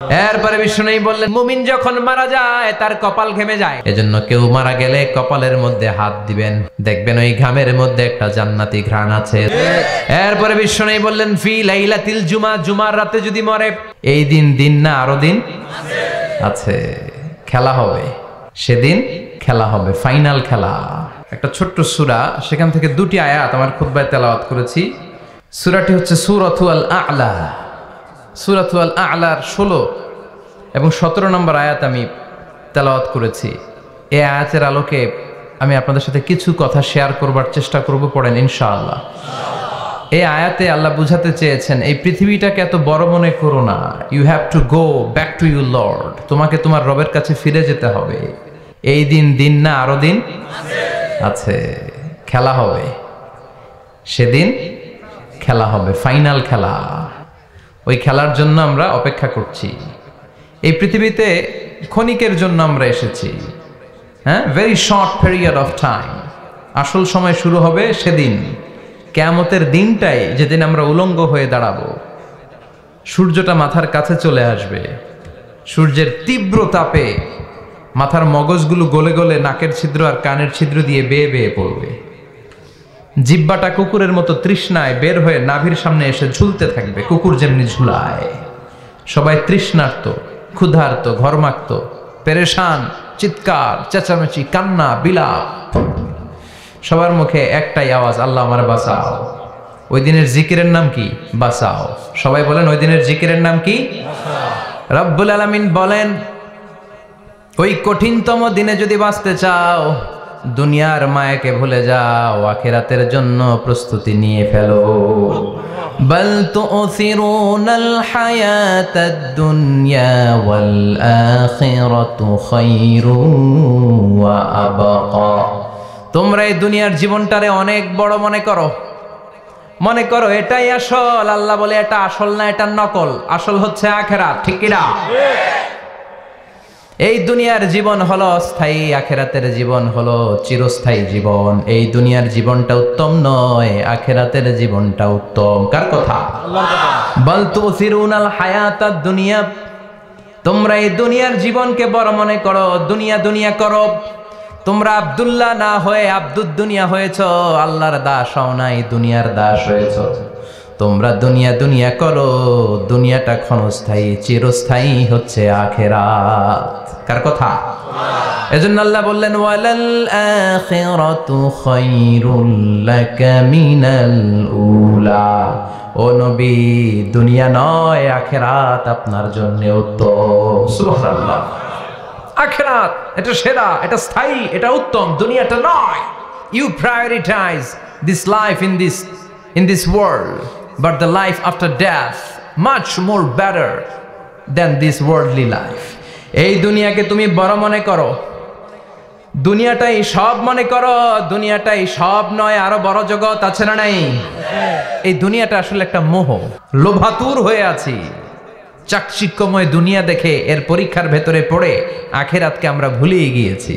এরপরে বিষ্ণু বললেন, মুমিন যখন মারা যায় তার কপাল ঘেমে যায়, এজন্য কেউ মারা গেলে কপালের মধ্যে হাত দিবেন, দেখবেন ওই ঘামের মধ্যে একটা জান্নাতি ঘ্রাণ আছে। এরপরে বিষ্ণু বললেন, ফি লাইলাতিল জুমা, জুমার রাতে যদি মরে, এই দিন না আরো দিন আছে, খেলা হবে সেদিন, খেলা হবে, ফাইনাল খেলা। একটা ছোট্ট সূরা, সেখান থেকে দুটি আয়াত আমার খুতবায় তেলাওয়াত করেছি। সূরাটি হচ্ছে সূরাতুল আ'লা। সূরাতুল আ'লার 16 এবং 17 নম্বর আয়াত আমি তেলাওয়াত করেছি। এই আয়াতের আলোকে আমি আপনাদের সাথে কিছু কথা শেয়ার করবার চেষ্টা করব, পড়েন ইনশাআল্লাহ। এই আয়াতে আল্লাহ বুঝাতে চেয়েছেন, এই পৃথিবীটাকে এত বড় মনে করো না, you have to go back to your lord, তোমাকে তোমার রবের কাছে ফিরে যেতে হবে। এই দিন না আরো দিন আছে, খেলা হবে সেদিন, খেলা হবে, ফাইনাল খেলা। ওই খেলার জন্য আমরা অপেক্ষা করছি। এই পৃথিবীতে ক্ষণিকের জন্য আমরা এসেছি, হ্যাঁ, very short period of time. আসল সময় শুরু হবে সেদিন, কিয়ামতের দিনটাই, যেদিন আমরা উলঙ্গ হয়ে দাঁড়াবো। সূর্যটা মাথার কাছে চলে আসবে, সূর্যের তীব্র তাপে মাথার মগজগুলো গলে গলে নাকের ছিদ্র আর কানের ছিদ্র দিয়ে বেয়ে বেয়ে পড়বে। জিহ্বাটা কুকুরের মতো তৃষ্ণায় বের হয়ে নাভির সামনে এসে ঝুলতে থাকবে, কুকুর যেমনি ঝুলায়। সবাই তৃষ্ণার্ত, ক্ষুধার্ত, ঘরমাক্ত, পেরেশান, চিৎকার, চেঁচামেচি, কান্না, বিলাপ। সবার মুখে একটাই আওয়াজ, আল্লাহ আমার বাঁচাও। ওই দিনের জিকিরের নাম কি? বাঁচাও। সবাই বলেন, ওই দিনের জিকিরের নাম কি? রব্বুল আলামিন বলেন, ওই কঠিনতম দিনে যদি বাঁচতে চাও, দুনিয়ার মায়াকে ভুলে যাও, আখিরাতের জন্য প্রস্তুতি নিয়ে ফেলো। বাল তুসিরুনাল হায়াতাদ দুনিয়া ওয়াল আখিরাতু খায়রুন ওয়া আবকা। তোমরা এই দুনিয়ার জীবনটারে অনেক বড় মনে করো এটাই আসল। আল্লাহ বলে, এটা আসল না, এটা নকল। আসল হচ্ছে আখিরাত, ঠিক কি না? এই দুনিয়ার জীবন হলো স্থায়ী, আখিরাতের জীবন হলো চিরস্থায়ী জীবন। এই দুনিয়ার জীবনটা উত্তম নয়, আখিরাতের জীবনটা উত্তম। কার কথা? আল্লাহর কথা। বাল তুসিরুনাল হায়াতাদ দুনিয়া, তোমরা এই দুনিয়ার জীবনকে বড় মনে করো, দুনিয়া করো। তোমরা আব্দুল্লাহ না হয়ে আব্দুদ দুনিয়া হয়েছো, আল্লাহর দাস হও নাই, দুনিয়ার দাস হয়েছো। তোমরা দুনিয়া করো, দুনিয়াটা ক্ষণস্থায়ী, চিরস্থায়ী হচ্ছে আখিরাত। কার কথা? এজন্য আল্লাহ বললেন, ওয়ালাল আখিরাতু খায়রুল লাকা মিনাল উলা। ও নবী, দুনিয়া নয়, আখিরাত আপনার জন্য উত্তম। সুবহানাল্লাহ। আখিরাত এটা সেরা, এটা স্থায়ী, এটা উত্তম, দুনিয়াটা নয়। You prioritize this life in this world, but the life after death much more better than this worldly life. এই দুনিয়াকে তুমি বড় মনে করো, দুনিয়াটাই সব মনে করো। দুনিয়াটাই সব নয়, আরো বড় জগৎ আছে না নাই? এই দুনিয়াটা আসলে একটা মোহ, লোভাতুর হয়ে আছি। চাকচিক্যময় দুনিয়া দেখে এর পরীক্ষার ভেতরে পড়ে আখিরাতকে আমরা ভুলিয়ে গিয়েছি।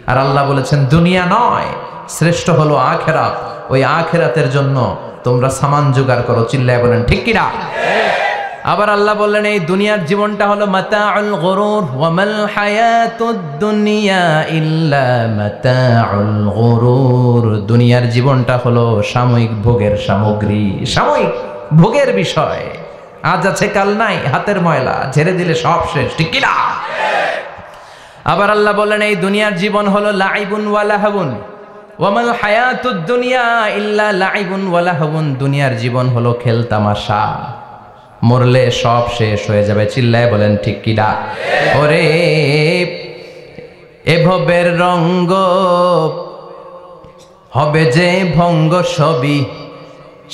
আর আল্লাহ বলেছেন, দুনিয়া নয়, শ্রেষ্ঠ হলো আখিরাত। ওই আখিরাতের জন্য তোমরা সামান জোগাড় করো। চিল্লায় বলেন, ঠিক কি না? আবার আল্লাহ বললেন, এই দুনিয়ার জীবনটা হলো মাতাউল গুরুর, ওয়া মাল হায়াতুদ দুনিয়া ইল্লা মাতাউল গুরুর। দুনিয়ার জীবনটা হলো সাময়িক ভোগের সামগ্রী, সাময়িক ভোগের বিষয়। আজ আছে কাল নাই, হাতের ময়লা, ঝেড়ে দিলে সব শেষ, ঠিক কি না? আবার আল্লাহ বললেন, এই দুনিয়ার জীবন হলো লাইবুন ওয়া লাহবুন, ওয়া মাল হায়াতুদ দুনিয়া ইল্লা লাইবুন ওয়া লাহবুন। দুনিয়ার জীবন হলো খেল তামাশা, মরলে সব শেষ হয়ে যাবে। চিল্লায় বলেন, ঠিক কি না? ওরে এভবের রঙ্গ হবে যে ভঙ্গ, সবই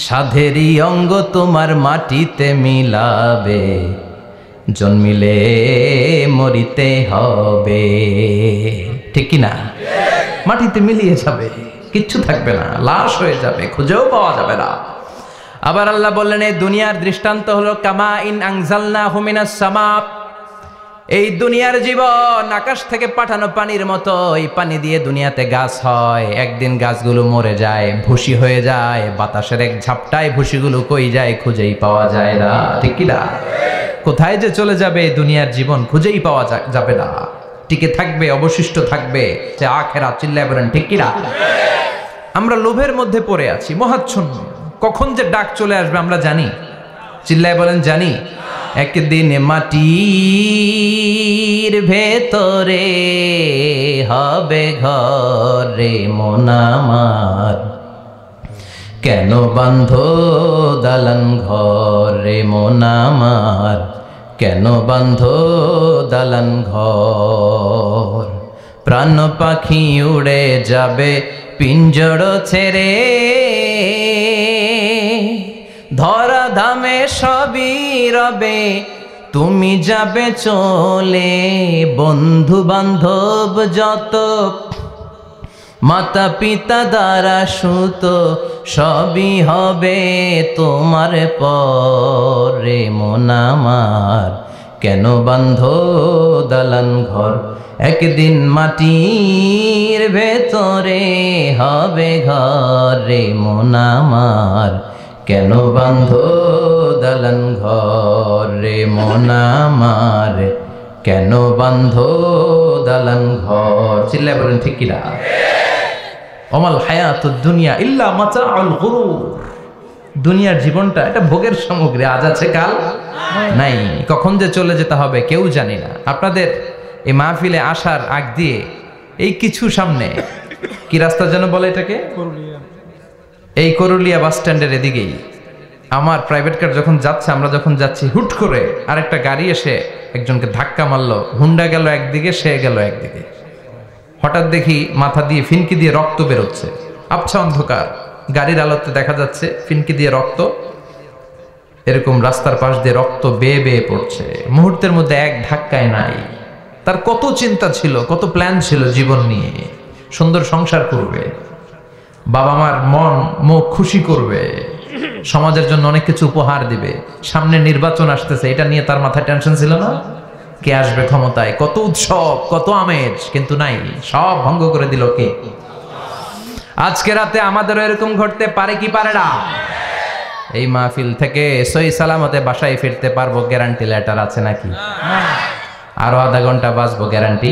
সাধেরই অঙ্গ তোমার মাটিতে মিলাবে, জন্মিলে মরিতে হবে, ঠিক কি না? মাটিতে মিলিয়ে যাবে, কিচ্ছু থাকবে না, লাশ হয়ে যাবে, খুঁজেও পাওয়া যাবে না। আবার আল্লাহ বললেন, এই দুনিয়ার দৃষ্টান্ত হলো কামা ইন আনজালনাহু মিনাস সামা। এই দুনিয়ার জীবন আকাশ থেকে পাঠানো পানির মতো, এই পানি দিয়ে দুনিয়াতে গাছ হয়। একদিন গাছগুলো মরে যায়, ভুসি হয়ে যায়, বাতাসের এক ঝাপটায় ভুসিগুলো কই যায় খুঁজেই পাওয়া যায় না, ঠিক কি না? কোথায় যে চলে যাবে দুনিয়ার জীবন খুঁজেই পাওয়া যাবে না, টিকে থাকবে, অবশিষ্ট থাকবে যে আখেরাত। চিল্লায় বলেন ঠিক কি না? আমরা লোভের মধ্যে পড়ে আছি, মহাচ্ছন্ন। কখন যে ডাক চলে আসবে আমরা জানি? চিল্লায় বলেন জানি। একদিন মাটির ভেতরে হবে ঘরে মন আমার, কেন বান্ধ দালান ঘরে মন আমার, কেন বান্ধ দালান ঘর। প্রাণ পাখি উড়ে যাবে পিঞ্জর ছেড়ে, ধরা ধামে সবই রবে তুমি যাবে চলে। বন্ধু বান্ধব যত মাতা পিতা দ্বারা সুত সবই হবে তোমার পরে মন আমার, কেন বান্ধ দালান ঘর। একদিন মাটির ভেতরে হবে ঘরে মন আমার, কেন বান্ধ দালান ঘরে মন আমার, কেন বান্ধ দালান ঘর। চিল্লায় বলেন ঠিক কিনা? ওমাল হায়াতুদ দুনিয়া ইল্লা মাতাউল গুরুর। দুনিয়ার জীবনটা এটা ভোগের সামগ্রী, আজ আছে কাল নাই। কখন যে চলে যেতে হবে কেউ জানি না। আপনাদের এই মাহফিলে আসার আগ দিয়ে এই কিছু সামনে কি রাস্তা যেন বলে এটাকে, এই করুলিয়া বাস স্ট্যান্ডের এদিকেই আমার প্রাইভেট কার যখন যাচ্ছে, আমরা যখন যাচ্ছি, হুট করে আরেকটা গাড়ি এসে একজনকে ধাক্কা মারলো। হুন্ডা গেল একদিকে, সে গেল একদিকে। হঠাৎ দেখি মাথা দিয়ে ফিনকি দিয়ে রক্ত বেরোচ্ছে, আবছা অন্ধকার, গাড়ির আলোতে দেখা যাচ্ছে ফিনকি দিয়ে রক্ত, এরকম রাস্তার পাশ দিয়ে রক্ত বেয়ে বেয়ে পড়ছে। মুহূর্তের মধ্যে এক ধাক্কায় নাই। তার কত চিন্তা ছিল, কত প্ল্যান ছিল জীবন নিয়ে, সুন্দর সংসার করবে, বাবা মার মন মুখ খুশি করবে, সমাজের জন্য অনেক কিছু উপহার দিবে, সামনে নির্বাচন আসতেছে, এটা নিয়ে তার মাথায় টেনশন ছিল না? কে আসবে ক্ষমতায়, কত উৎসব, কত আমেজ, কিন্তু নাই, সব ভঙ্গ করে দিল কে? আজকে রাতে আমাদেরও এরকম ঘটতে পারে কি পারে না? এই মাহফিল থেকে সহি সালামতে বাসায় ফিরতে পারবো গ্যারান্টি লেটার আছে নাকি? আরো আধা ঘন্টা বাঁচবো গ্যারান্টি?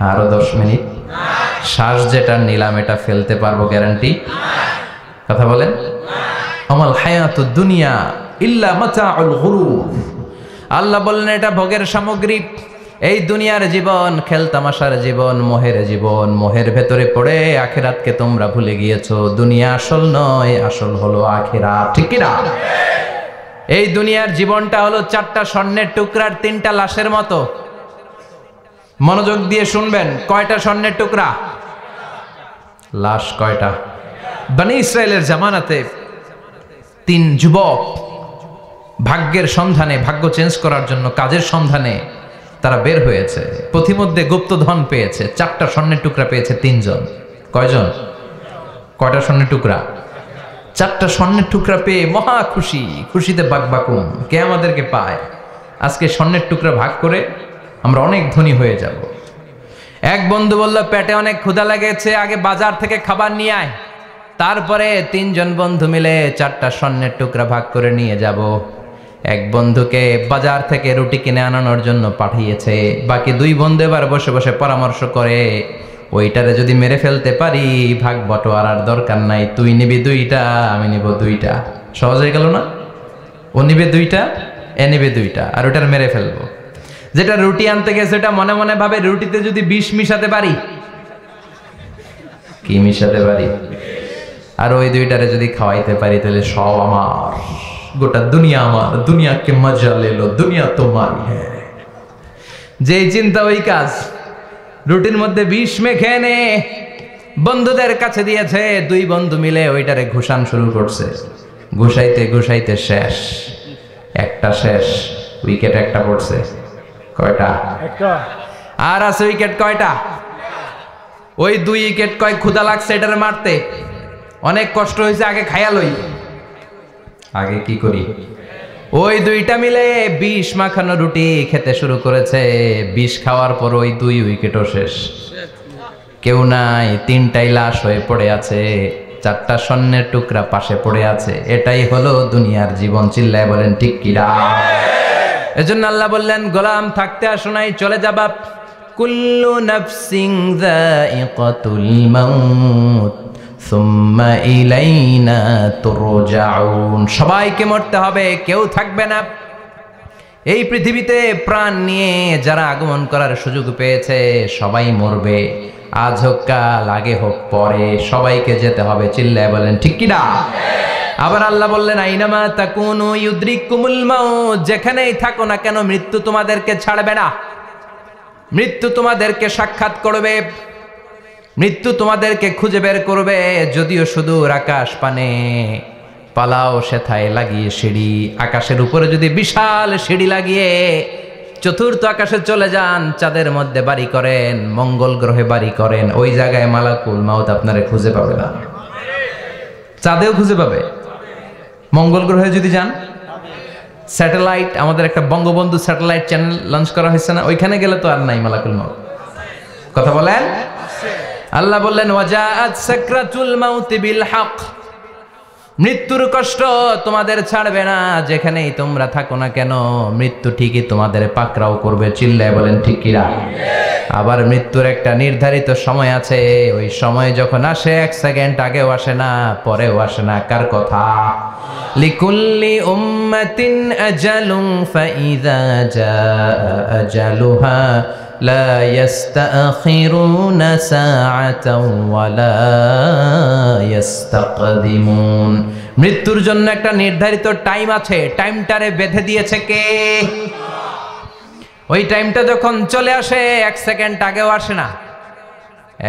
আরো 10 মিনিট শ্বাস যেটা নিলাম এটা ফেলতে পারবো গ্যারান্টি? কথা বলেন। আমাল হায়াতুদ দুনিয়া ইল্লা মাতাউল গুরুর। আল্লাহ বললেন এটা ভোগের সামগ্রী। এই দুনিয়ার জীবন খেলতামাশার জীবন, মোহের জীবন। মোহের ভেতরে পড়ে আখিরাতকে তোমরা ভুলে গিয়েছো। দুনিয়া আসল নয়, আসল হলো আখিরাত, ঠিক কি না? এই দুনিয়ার জীবনটা হলো 4টা স্বর্ণের টুকরার 3টা লাশের মতো। মনোযোগ দিয়ে শুনবেন, কয়টা স্বর্ণের টুকরা? লাশ কয়টা? বনি ইসরায়েলের জামানাতে 3 যুবক ভাগ্যের সন্ধানে, ভাগ্য চেঞ্জ করার জন্য কাজের সন্ধানে তারা বের হয়েছে। পথিমধ্যে গুপ্তধন পেয়েছে, 4টা স্বর্ণের টুকরা পেয়েছে 3 জন। কয়জন? কয়টা স্বর্ণের টুকরা? 4টা স্বর্ণের টুকরা পেয়ে মহা খুশি, খুশিতে বাকবাকুম। কে আমাদেরকে পায়? আজকে স্বর্ণের টুকরা ভাগ করে আমরা অনেক ধনী হয়ে যাব। এক বন্ধু বলল, পেটে অনেক ক্ষুধা লেগেছে, আগে বাজার থেকে খাবার নিয়ে আয়, তারপরে 3 জন বন্ধু মিলে 4টা স্বর্ণের টুকরা ভাগ করে নিয়ে যাব। এক বন্ধুকে বাজার থেকে রুটি কিনে আনানোর জন্য পাঠিয়েছে। বাকি 2 বন্ধু এবার বসে বসে পরামর্শ করে, ওইটারে যদি মেরে ফেলতে পারি ভাগ বটোয়ারার দরকার নাই, তুই নিবি 2টা, আমি নিব 2টা। সহজ হয়ে গেল না? ও নিবে 2টা, এ নিবে 2টা, আর ওটার মেরে ফেলবো। যেটা রুটি আনতে গেছে ওটা মনে মনে ভাবে, রুটিতে যদি বিষ মিশাতে পারি। কি মিশাতে পারি? আর ওই 2টারে যদি খাওয়াইতে পারি তাহলে সব আমার, গোটা দুনিয়া আমার, দুনিয়াকে মজা লেলো, দুনিয়া তোমারই হ্যাঁ। যেই চিন্তা ওই কাজ। রুটির মধ্যে বিষ মেখে এনে বন্ধুদের কাছে দিয়েছে। 2 বন্ধু মিলে ওইটারে ঘুষান শুরু করছে। ঘুষাইতে ঘুষাইতে শেষ, একটা শেষ, উইকেট একটা পড়ছে। কয়টা? একটা। আর আছে উইকেট কয়টা? ওই 2 উইকেট। কয় ক্ষুধা লাগছে এটারে মারতে, অনেক কষ্ট হয়েছে, আগে খায়া লই। আগে কি করি? ওই দুইটা মিলে 20 মাখানো রুটি খেতে শুরু করেছে। 20 খাওয়ার পর ওই 2 উইকেটও শেষ, কেউ নাই, 3টাই লাশ হয়ে পড়ে আছে, 4টা স্বর্ণের টুকরা পাশে পড়ে আছে। এটাই হলো দুনিয়ার জীবন। চিল্লায় বলেন ঠিক কিনা? এজন্য আল্লাহ বললেন, গোলাম থাকতে আসো নাই, চলে যাবা। কুল্লু নাফসিন যায়িকাতুল মাউত সুম্মা ইলাইনা তুরজাউন। সবাইকে মরতে হবে, কেউ থাকবে না। এই পৃথিবীতে প্রাণ নিয়ে যারা আগমন করার সুযোগ পেয়েছে সবাই মরবে, আজ হোক কাল, আগে হোক পরে, সবাইকে যেতে হবে। চিল্লায় বলেন ঠিক কিনা? আবার আল্লাহ বললেন, আইনামা তাকুনু ইউদরিকুমুল মাউত। যেখানেই থাকো না কেন মৃত্যু তোমাদেরকে ছাড়বে না, মৃত্যু তোমাদেরকে সাক্ষাৎ করবে, মৃত্যু তোমাদেরকে খুঁজে বের করবে। যদিও সুদূর আকাশ পানে, পালাও সেথায় লাগিয়ে সিঁড়ি। আকাশের উপরে যদি বিশাল সিঁড়ি লাগিয়ে চতুর্থ আকাশে চলে যান, চাঁদের মধ্যে বাড়ি করেন, মঙ্গল গ্রহে বাড়ি করেন, ওই জায়গায় মালাকুল মাউত আপনারে খুঁজে পাবে না। চাঁদেও খুঁজে পাবে, মঙ্গল গ্রহে যদি যান, স্যাটেলাইট, আমাদের একটা বঙ্গবন্ধু স্যাটেলাইট চ্যানেল লঞ্চ করা হয়েছে না, ওইখানে গেলে তো আর নাই মালাকুল মাউত। কথা বলেন। আল্লাহ বললেন, ওয়াজাআত সাকরাতুল মাউত বিল হক। মৃত্যুর কষ্ট তোমাদের ছাড়বে না, যেখানেই তোমরা থাকো না কেন মৃত্যু ঠিকই তোমাদের পাকড়াও করবে। চিল্লায় বলেন ঠিক কিনা? আবার মৃত্যুর একটা নির্ধারিত সময় আছে, ওই সময় যখন আসে 1 সেকেন্ড আগেও আসে না, পরেও আসে না। কার কথা? লিকুল্লি উম্মাতিন আজালুন ফাইযা জাআ আজালুহা লা ইস্তাখিরুনা সাআতাও ওয়ালা ইস্তাকদিমুন। মৃত্যুর জন্য একটা নির্ধারিত টাইম আছে, টাইমটারে বেঁধে দিয়েছে কে? ওই টাইমটা যখন চলে আসে 1 সেকেন্ড আগেও আসে না,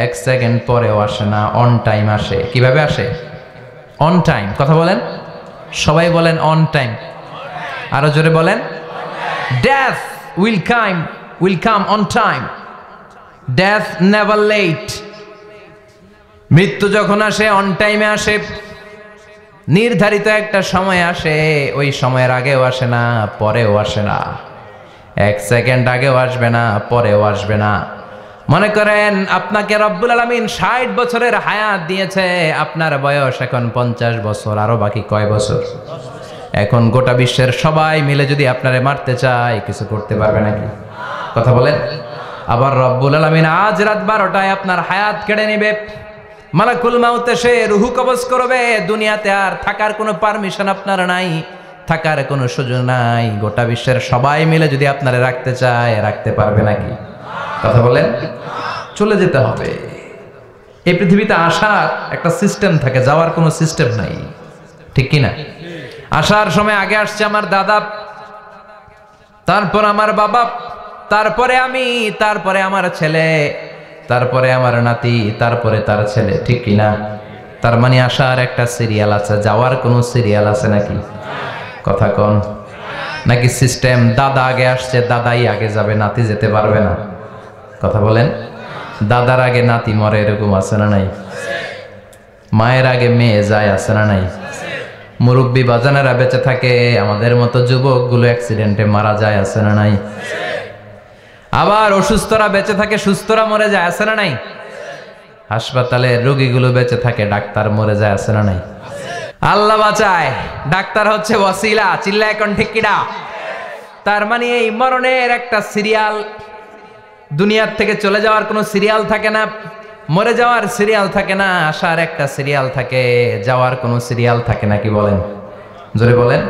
1 সেকেন্ড পরেও আসে না, অন টাইম আসে। কিভাবে আসে? On time. কথা বলেন, সবাই বলেন অন টাইম। আরো জোরে বলেন, death will come on time. Death never late. মৃত্যু যখন আসে অন টাইমে আসে, নির্ধারিত একটা সময় আসে, ওই সময়ের আগেও আসে না, পরেও আসে না। 1 সেকেন্ড আগেও আসবে না, পরেও আসবে না। মনে করেন আপনাকে রব্বুল আলামিন 60 বছরের হায়াত দিয়েছে, আপনার বয়স এখন 50 বছর, আরো বাকি কয় বছর? এখন গোটা বিশ্বের সবাই মিলে যদি আপনারে মারতে চায়, কিছু করতে পারবে নাকি? কথা বলেন। আবার রব্বুল আলামিন আজ রাত 12টায় আপনার হায়াত কেড়ে নেবে, মালাকুল মাউত এসে রুহু কবজ করবে। দুনিয়াতে আর থাকার কোনো পারমিশন আপনার নাই, থাকার কোনো সুযোগ নাই। গোটা বিশ্বের সবাই মিলে যদি আপনারে রাখতে চায়, রাখতে পারবে নাকি? কথা বলেন। চলে যেতে হবে। এই পৃথিবীতে আসার একটা সিস্টেম থাকে, যাওয়ার কোনো সিস্টেম নাই, ঠিক কিনা? আসার সময় আগে আসছে আমার দাদা, তারপর আমার বাবা, তারপরে আমি, তারপরে আমার ছেলে, তারপরে আমার নাতি, তারপরে তার ছেলে, ঠিক কিনা? তার মানে আসার একটা সিরিয়াল আছে, যাওয়ার কোনো সিরিয়াল আছে নাকি? কথা কন। নাকি সিস্টেম দাদা আগে আসছে, দাদাই আগে যাবে, নাতি যেতে পারবে না? কথা বলেন। দাদার আগে নাতি মরে, এরকম আছে না নাই? মায়ের আগে মেয়ে যায়, আছে না নাই? মুরব্বী বাজানেরা বেঁচে থাকে, আমাদের মতো যুবকগুলো অ্যাক্সিডেন্টে মারা যায়, আছে না নাই? আবার অসুস্থরা বেঁচে থাকে, সুস্থরা মরে যায়, আছে না নাই? হাসপাতালে রোগীগুলো বেঁচে থাকে, ডাক্তার মরে যায়, আছে না নাই? আল্লাহ বাঁচায়, ডাক্তার হচ্ছে ওয়াসিলা। চিল্লা এখন ঠিক কিনা? তার মানে এই মরণের একটা সিরিয়াল, দুনিয়ার থেকে চলে যাওয়ার কোনো সিরিয়াল থাকে না, মরে যাওয়ার সিরিয়াল থাকে না, আসার একটা সিরিয়াল থাকে, যাওয়ার কোনো সিরিয়াল থাকে না। কি বলেন? জোরে বলেন।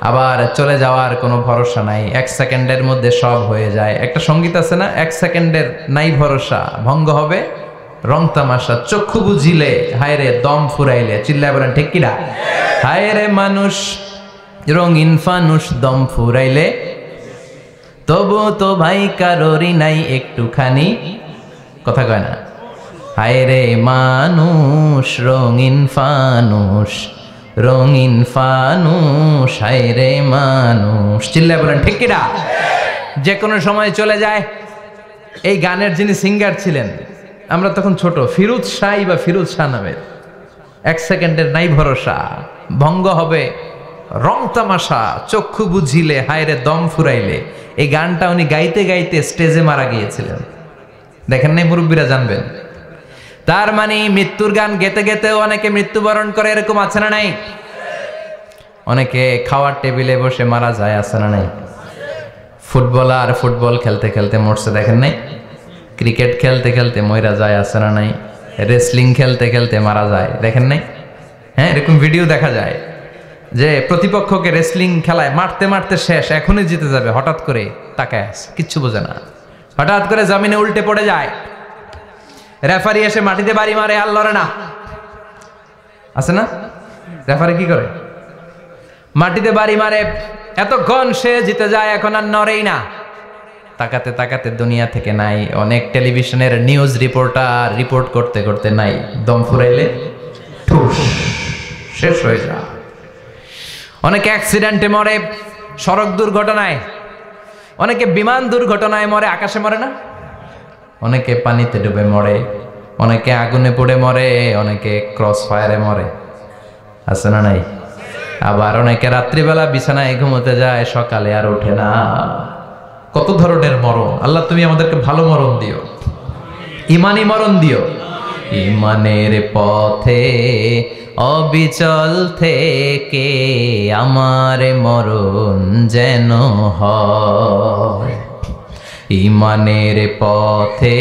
আবার চলে যাওয়ার কোনো ভরসা নাই, 1 সেকেন্ডের মধ্যে সব হয়ে যায়। একটা সঙ্গীত আছে না, 1 সেকেন্ডের নাই ভরসা, ভঙ্গ হবে রং তামাশা, চক্ষু বুঝিলে হায় রে দম ফুরাইলে। চিল্লায় বলেন ঠিক কিনা? হায় রে মানুষ রঙিন ফানুষ, দম ফুরাইলে তবু তো ভাই কারোরই নাই একটুখানি। কথা কয় না? হায় রে মানুষ রঙিন ফানুষ, রঙিন ফানুষ, হায় রে মানুষ। চিল্লায় বলেন ঠিক কিনা? যে কোনো সময় চলে যায়। এই গানের যিনি সিঙ্গার ছিলেন, আমরা তখন ছোট, ফিরোজ শাহ বা ফিরোজ শাহ নামের, 1 সেকেন্ডের নাই ভরসা, ভঙ্গ হবে রং তামাশা, চক্ষু বুঝিলে হায়রে দম ফুরাইলে, এই গানটা উনি গাইতে গাইতে স্টেজে মারা গিয়েছিলেন। দেখেন নাই? মুরব্বীরা জানবেন। তার মানে মৃত্যুর গান গেতে গেতেও অনেকে মৃত্যুবরণ করে, এরকম আছে না নাই? অনেকে খাওয়ার টেবিলে বসে মারা যায়, আছে না নাই? ফুটবলার ফুটবল খেলতে খেলতে মরছে, দেখেন নাই? ক্রিকেট খেলতে খেলতে মইরা যায়, আছে না নাই? রেসলিং খেলতে খেলতে মারা যায়, দেখেন নাই? হ্যাঁ, এরকম ভিডিও দেখা যায় যে প্রতিপক্ষকে রেসলিং খেলায় মারতে মারতে শেষ, এখনই জিতে যাবে, হঠাৎ করে তাকায় আছে, কিচ্ছু বোঝে না, হঠাৎ করে জমিনে উল্টে পড়ে যায়, রেফারি এসে মাটিতে বাড়ি মারে, আর লড়ে না, আছে না? রেফারি কি করে? মাটিতে বাড়ি মারে, এতক্ষণ সে জিতে যায়, এখন আর নড়েই না। তাকাতে তাকাতে দুনিয়া থেকে নাই। অনেক টেলিভিশনের নিউজ রিপোর্টার রিপোর্ট করতে করতে নাই, দম ফুরাইলে ঠুস শেষ হয়ে যায়। অনেকে অ্যাক্সিডেন্টে মরে, সড়ক দুর্ঘটনায়, অনেকে বিমান দুর্ঘটনায় মরে, আকাশে মরে না? অনেকে পানিতে ডুবে মরে, অনেকে আগুনে পড়ে মরে, অনেকে ক্রস ফায়ারে মরে, আছে না নাই? আবার অনেকে রাত্রিবেলা বিছানায় ঘুমোতে যায়, সকালে আর ওঠে না। কত ধরনের মরণ! আল্লাহ তুমি আমাদেরকে ভালো মরণ দিও, ইমানি মরণ দিও। ইমানের পথে অবিচল থেকে আমার মরণ যেন হয়, ইমানের পথে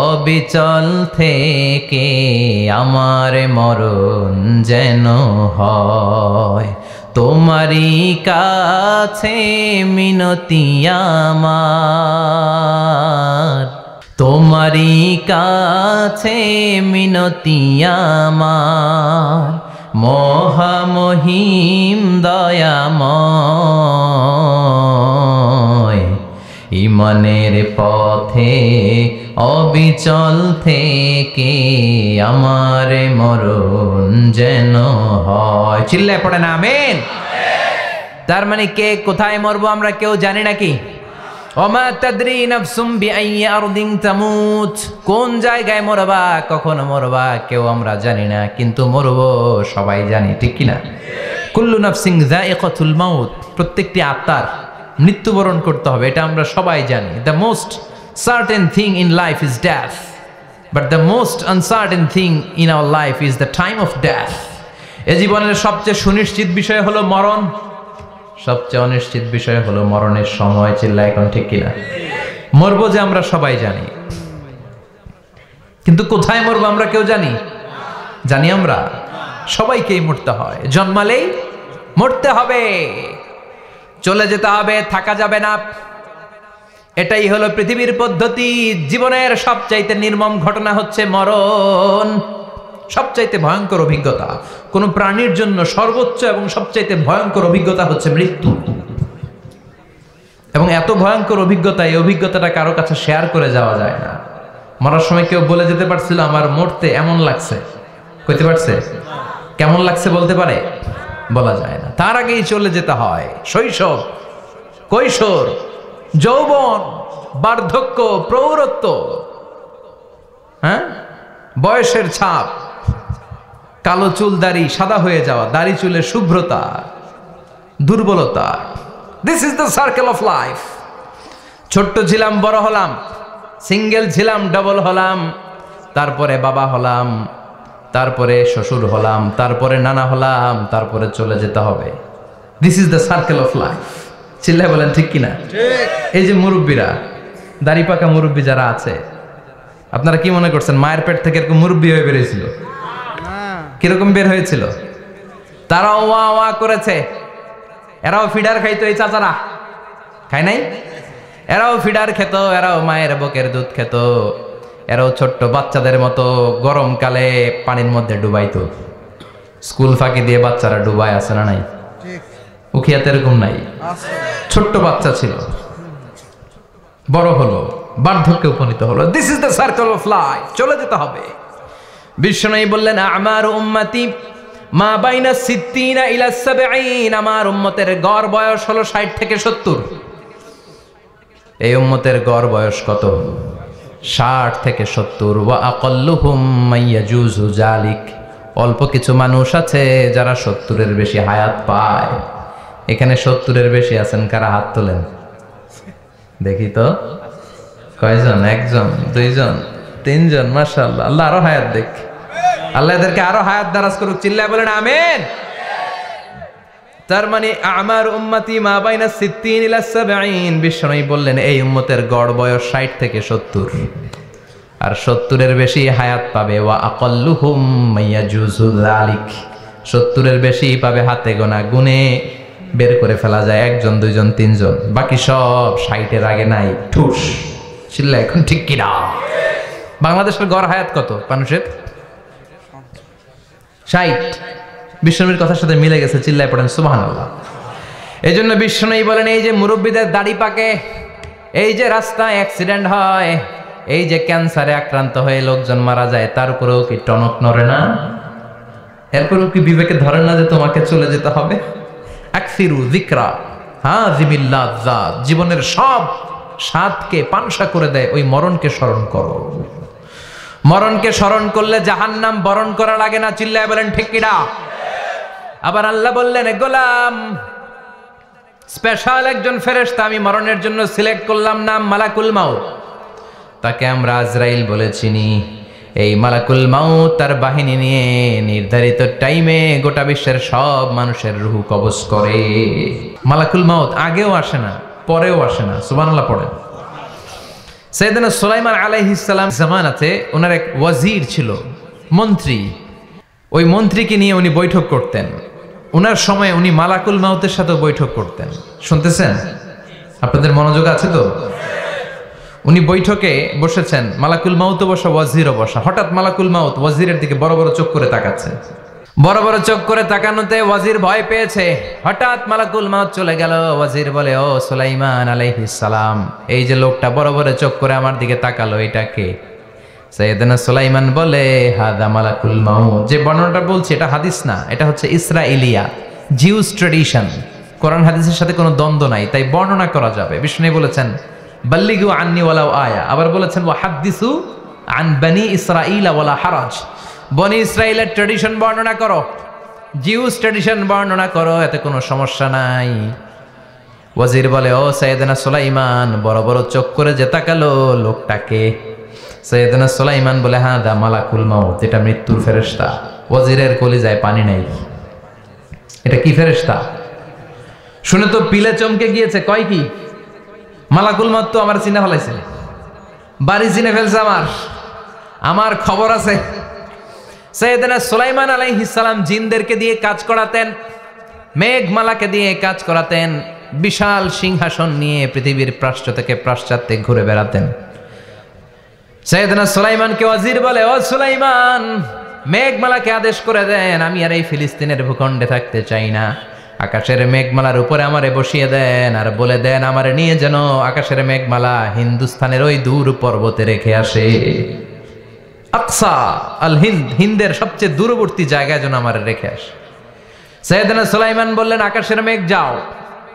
অবিচল থেকে আমার মরণ যেন হয়। তোমারই কাছে মিনতি আমার, তোমারই কাছে মিনতি আমার, মহামহিম দয়াময়। ইমানের পথে অবিচল থেকে আমার মরণ যেন হয়। চিল্লায় পড়ে না আমিন। তার মানে কে কোথায় মরবো আমরা কেউ জানি নাকি? ওমা তাদরি নাফসুম বিআইয়ি আরদিন তামুত, কোন জায়গায় মরবা, কখন মরবা কেউ আমরা জানি না, কিন্তু মরবো সবাই জানি, ঠিক কি না? কুল্লু নাফসিন যায়িকাতুল মাউত, প্রত্যেকটি আত্মার মৃত্যুবরণ করতে হবে, এটা আমরা সবাই জানি। The most certain thing in life is death, but the most uncertain thing in our life is the time of death. এ জীবনের সবচেয়ে সুনিশ্চিত বিষয় হলো মরণ, সবচেয়ে অনিশ্চিত বিষয় হলো মরণের সময়। চিল্লা এখন ঠিক কিনা? মরবো যে আমরা সবাই জানি, কিন্তু কোথায় মরবো আমরা কেউ জানি? জানি আমরা? সবাইকেই মরতে হয়, জন্মালেই মরতে হবে, চলে যেতে হবে, থাকা যাবে না। এটাই হলো পৃথিবীর পদ্ধতি। জীবনের সবচাইতে নির্মম ঘটনা হচ্ছে মরণ, সবচাইতে ভয়ঙ্কর অভিজ্ঞতা। কোন প্রাণীর জন্য সর্বোচ্চ এবং সবচাইতে ভয়ঙ্কর অভিজ্ঞতা হচ্ছে মৃত্যু। এবং এত ভয়ঙ্কর অভিজ্ঞতা, এই অভিজ্ঞতাটা কারো কাছে শেয়ার করে যাওয়া যায় না। মরার সময় কেউ বলে যেতে পারছিল আমার মরতে এমন লাগছে, কইতে পারছে? কেমন লাগছে বলতে পারে? বলা যায় না। তার আগেই চলে যেতে হয় শৈশব, কৈশোর, যৌবন, বার্ধক্য, প্রৌঢ়ত্ব, হ্যাঁ, বয়সের ছাপ, কালো চুল দাড়ি সাদা হয়ে যাওয়া, দাড়ি চুলের শুভ্রতা, দুর্বলতা। This is the circle of life. ছোট্ট ছিলাম, বড় হলাম, সিঙ্গেল ছিলাম, ডাবল হলাম, তারপরে বাবা হলাম, তারপরে শ্বশুর হলাম, তারপরে নানা হলাম, তারপরে চলে যেতে হবে। This is the circle of life. চিল্লায় বলেন ঠিক কিনা? এই যে মুরব্বীরা, দাড়ি পাকা মুরব্বী যারা আছে, আপনারা কি মনে করছেন মায়ের পেট থেকে এরকম মুরব্বী হয়ে বেরিয়েছিল? কিরকম বের হয়েছিল? তারাও ওয়া ওয়া করেছে, এরাও ফিডার খাইতো। এই চাচারা খায় নাই? এরাও ফিডার খেত, এরাও মায়ের বুকের দুধ খেত, এরাও ছোট্ট বাচ্চাদের মতো গরমকালে পানির মধ্যে ডুবাইতো। স্কুল ফাঁকি দিয়ে বাচ্চারা ডুবায়, আছে না নাই? উখিয়াতে এরকম নাই? ছোট্ট বাচ্চা ছিল, বড় হলো, বার্ধক্যে উপনীত হলো। This is the circle of life. চলে যেতে হবে। বিশ্বনবী বললেন আমার উম্মতি মা বাইনা 60 ইলা 70, আমার উম্মতের গড় বয়স হলো 60 থেকে 70। এই উম্মতের গড় বয়স কত? 60 থেকে 70। ওয়া আকাল্লুহুম মাইয়াজুজু জালিক, অল্প কিছু মানুষ আছে যারা 70-এর বেশি হায়াত পায়। এখানে 70-এর বেশি আছেন কারা? হাত তোলেন দেখি তো। কয়জন? একজন, দুইজন, তিনজন। মাশাআল্লাহ, আল্লাহ আরো হায়াত দেখ। আল্লাহ এদেরকে আরো হায়াত দারাজ করুক। চিল্লায় বলেন আমিন। তার মানে আমার উম্মতি মা বাইনা 60 ইলা 70। বিশ্বনবী বললেন এই উম্মতের গড় বয়স 60 থেকে 70, আর 70-এর বেশি হায়াত পাবে। ওয়া আকাল্লুহুম মাইয়াজুজু যালিক, 70-এর বেশি পাবে হাতে গোনা, গুনে বের করে ফেলা যায় একজন, দুইজন, তিনজন। বাকি সব 60-এর আগে নাই। ঠুস চিল্লা এখন ঠিক কিনা? বাংলাদেশের গড় হায়াত কত মানুষের? 60। বিশ্বনবীর কথার সাথে মিলে গেছে। চিল্লায় পড়েন সুবহানাল্লাহ। এই জন্য বিশ্বনবী বলেন এই যে মুরব্বীদের দাড়ি পাকে, এই যে রাস্তায় অ্যাক্সিডেন্ট হয়, এই যে ক্যান্সারে আক্রান্ত হয়ে লোকজন মারা যায়, তার উপরেও কি টনক নড়ে না? এরপরেও কি বিবেকে ধরে না যে তোমাকে চলে যেতে হবে? আকসিরু যিকরা হাযিমিল লাযযাত, জীবনের সব স্বাদকে পানসা করে দেয় ওই মরণকে স্মরণ করো। মরণকে স্মরণ করলে জাহান্নাম বরণ করা লাগে না। চিল্লায় বলেন ঠিক কিনা? আবার আল্লাহ বললেন গোলাম, স্পেশাল একজন ফেরেশতা আমি মরণের জন্য সিলেক্ট করলাম, নাম মালাকুল মাউত। তাকে আমরা আজরাইল বলে চিনি। এই মালাকুল মাউত তার বাহিনী নিয়ে নির্ধারিত টাইমে গোটা বিশ্বের সব মানুষের রূহ কবজ করে। মালাকুল মাউত আগেও আসে না, পরেও আসে না। সুবহানাল্লাহ পড়েন। সাইয়েদনা সুলাইমান আলাইহিস সালাম জামানাতে ওনার এক ওয়াজির ছিল, মন্ত্রী। ওই মন্ত্রীকে নিয়ে উনি বৈঠক করতেন। ওনার সময় উনি মালাকুল মাউতের সাথে বৈঠক করতেন। শুনতেছেন? আপনাদের মনোযোগ আছে তো? উনি বৈঠকে বসেছেন, মালাকুল মাউতও বসা, ওয়াজিরও বসা। হঠাৎ মালাকুল মাউত ওয়াজিরের দিকে বড় বড় চোখ করে তাকাচ্ছে। বড় বড় চোখ করে তাকানোতে ওয়াজির ভয় পেয়েছে। হঠাৎ মালাকুল মাউত চলে গেল। ওয়াজির বলে, ও সুলাইমান আলাইহিস সালাম, এই যে লোকটা বড় বড় চোখ করে আমার দিকে তাকালো, এটা কে? সাইয়েদনা সুলাইমান বলে, হাদা মালাকুল মাউত। যে বর্ণনাটা বলছি এটা হাদিস না, এটা হচ্ছে ইসরাইলিয়া, জিউস ট্র্যাডিশন। কোরআন হাদিসের সাথে কোনো দ্বন্দ্ব নাই, তাই বর্ণনা করা যাবে। বিষ্ণু বলেছেন বাল্লিগু আন্নি ওয়ালাউ আয়া। আবার বলেছেন ওয়া হাদিসু আন বনি ইসরাইল ওয়ালা হারাজ। বনি ইসরাইলের ট্র্যাডিশন বর্ণনা করো, জিউস ট্র্যাডিশন বর্ণনা করো, এতে কোনো সমস্যা নাই। ওয়াজির বলে, ও সাইয়েদনা সুলাইমান, বড় বড় চোখ করে যে তাকালো লোকটাকে? সাইয়েদনা সুলাইমান বলে, হ্যাঁ দা মালাকুল মাউত, এটা মৃত্যুর ফেরেশতা। ওয়াজিরের কলিজায় পানি নাই। এটা কি ফেরেশতা? শুনে তো পিলে চমকে গিয়েছে। কয় কি? মালাকুল মাউত তো আমার চিনে ফেলাইছে, বাড়ি চিনে ফেলছে, আমার খবর আছে। সাইয়েদনা সুলাইমান আলাইহিস সালাম জিনদেরকে দিয়ে কাজ করাতেন, মেঘমালাকে দিয়ে কাজ করাতেন, বিশাল সিংহাসন নিয়ে পৃথিবীর প্রাচ্য থেকে পাশ্চাত্যে ঘুরে বেড়াতেন। সাইয়েদনা সুলাইমানকে ওয়াজির বলে, ও সুলাইমান, মেঘমালাকে আদেশ করে দেন, আমি আর এই ফিলিস্তিনের ভূখণ্ডে থাকতে চাই না। আকাশের মেঘমালার উপরে আমারে বসিয়ে দেন, আর বলে দেন আমারে নিয়ে যেন আকাশের মেঘমালা হিন্দুস্তানের ওই দূর পর্বতে রেখে আসে। আকসা আল হিন্দ, হিন্দের সবচেয়ে দূরবর্তী জায়গায় যেন আমারে রেখে আসে। সাইয়েদনা সুলাইমান বললেন, আকাশের মেঘ যাও,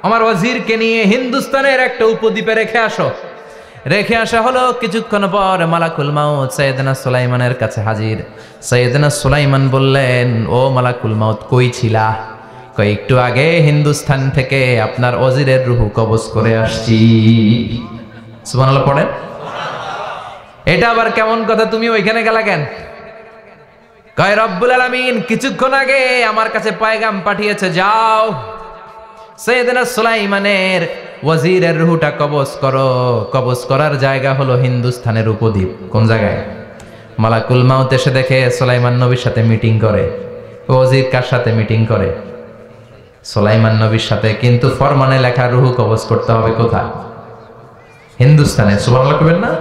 আমার ওয়াজিরকে নিয়ে হিন্দুস্তানের একটা উপদ্বীপে রেখে আসো। রেখে আসা হলো। কিছুক্ষণ পর মালাকুল মাউত সাইয়েদনা সুলাইমানের কাছে হাজির। সাইয়েদনা সুলাইমান বললেন, ও মালাকুল মাউত, কই ছিলা? কই একটু আগে হিন্দুস্তান থেকে আপনার ওয়াজিরের রূহ কবজ করে আসছি। সুবহানাল্লাহ পড়েন। এটা আবার কেমন কথা, তুমি ওইখানে গেলা কেন? কয় রব্বুল আলামিন কিছুক্ষণ আগে আমার কাছে পয়গাম পাঠিয়েছে, যাও সাইয়েদনা সুলাইমানের ওয়াজিরের রূহটা কবজ করো। কবজ করার জায়গা হলো হিন্দুস্তানের উপদ্বীপ। কোন জায়গায়? মালাকুল মাউত এসে দেখে সুলাইমান নবীর সাথে মিটিং করে। ওয়াজির কার সাথে মিটিং করে? সুলাইমান নবীর সাথে। কিন্তু ফরমানে লেখা রূহ কবজ করতে হবে কোথায়? হিন্দুস্তানে। সুবহানাল্লাহ কইবেন না?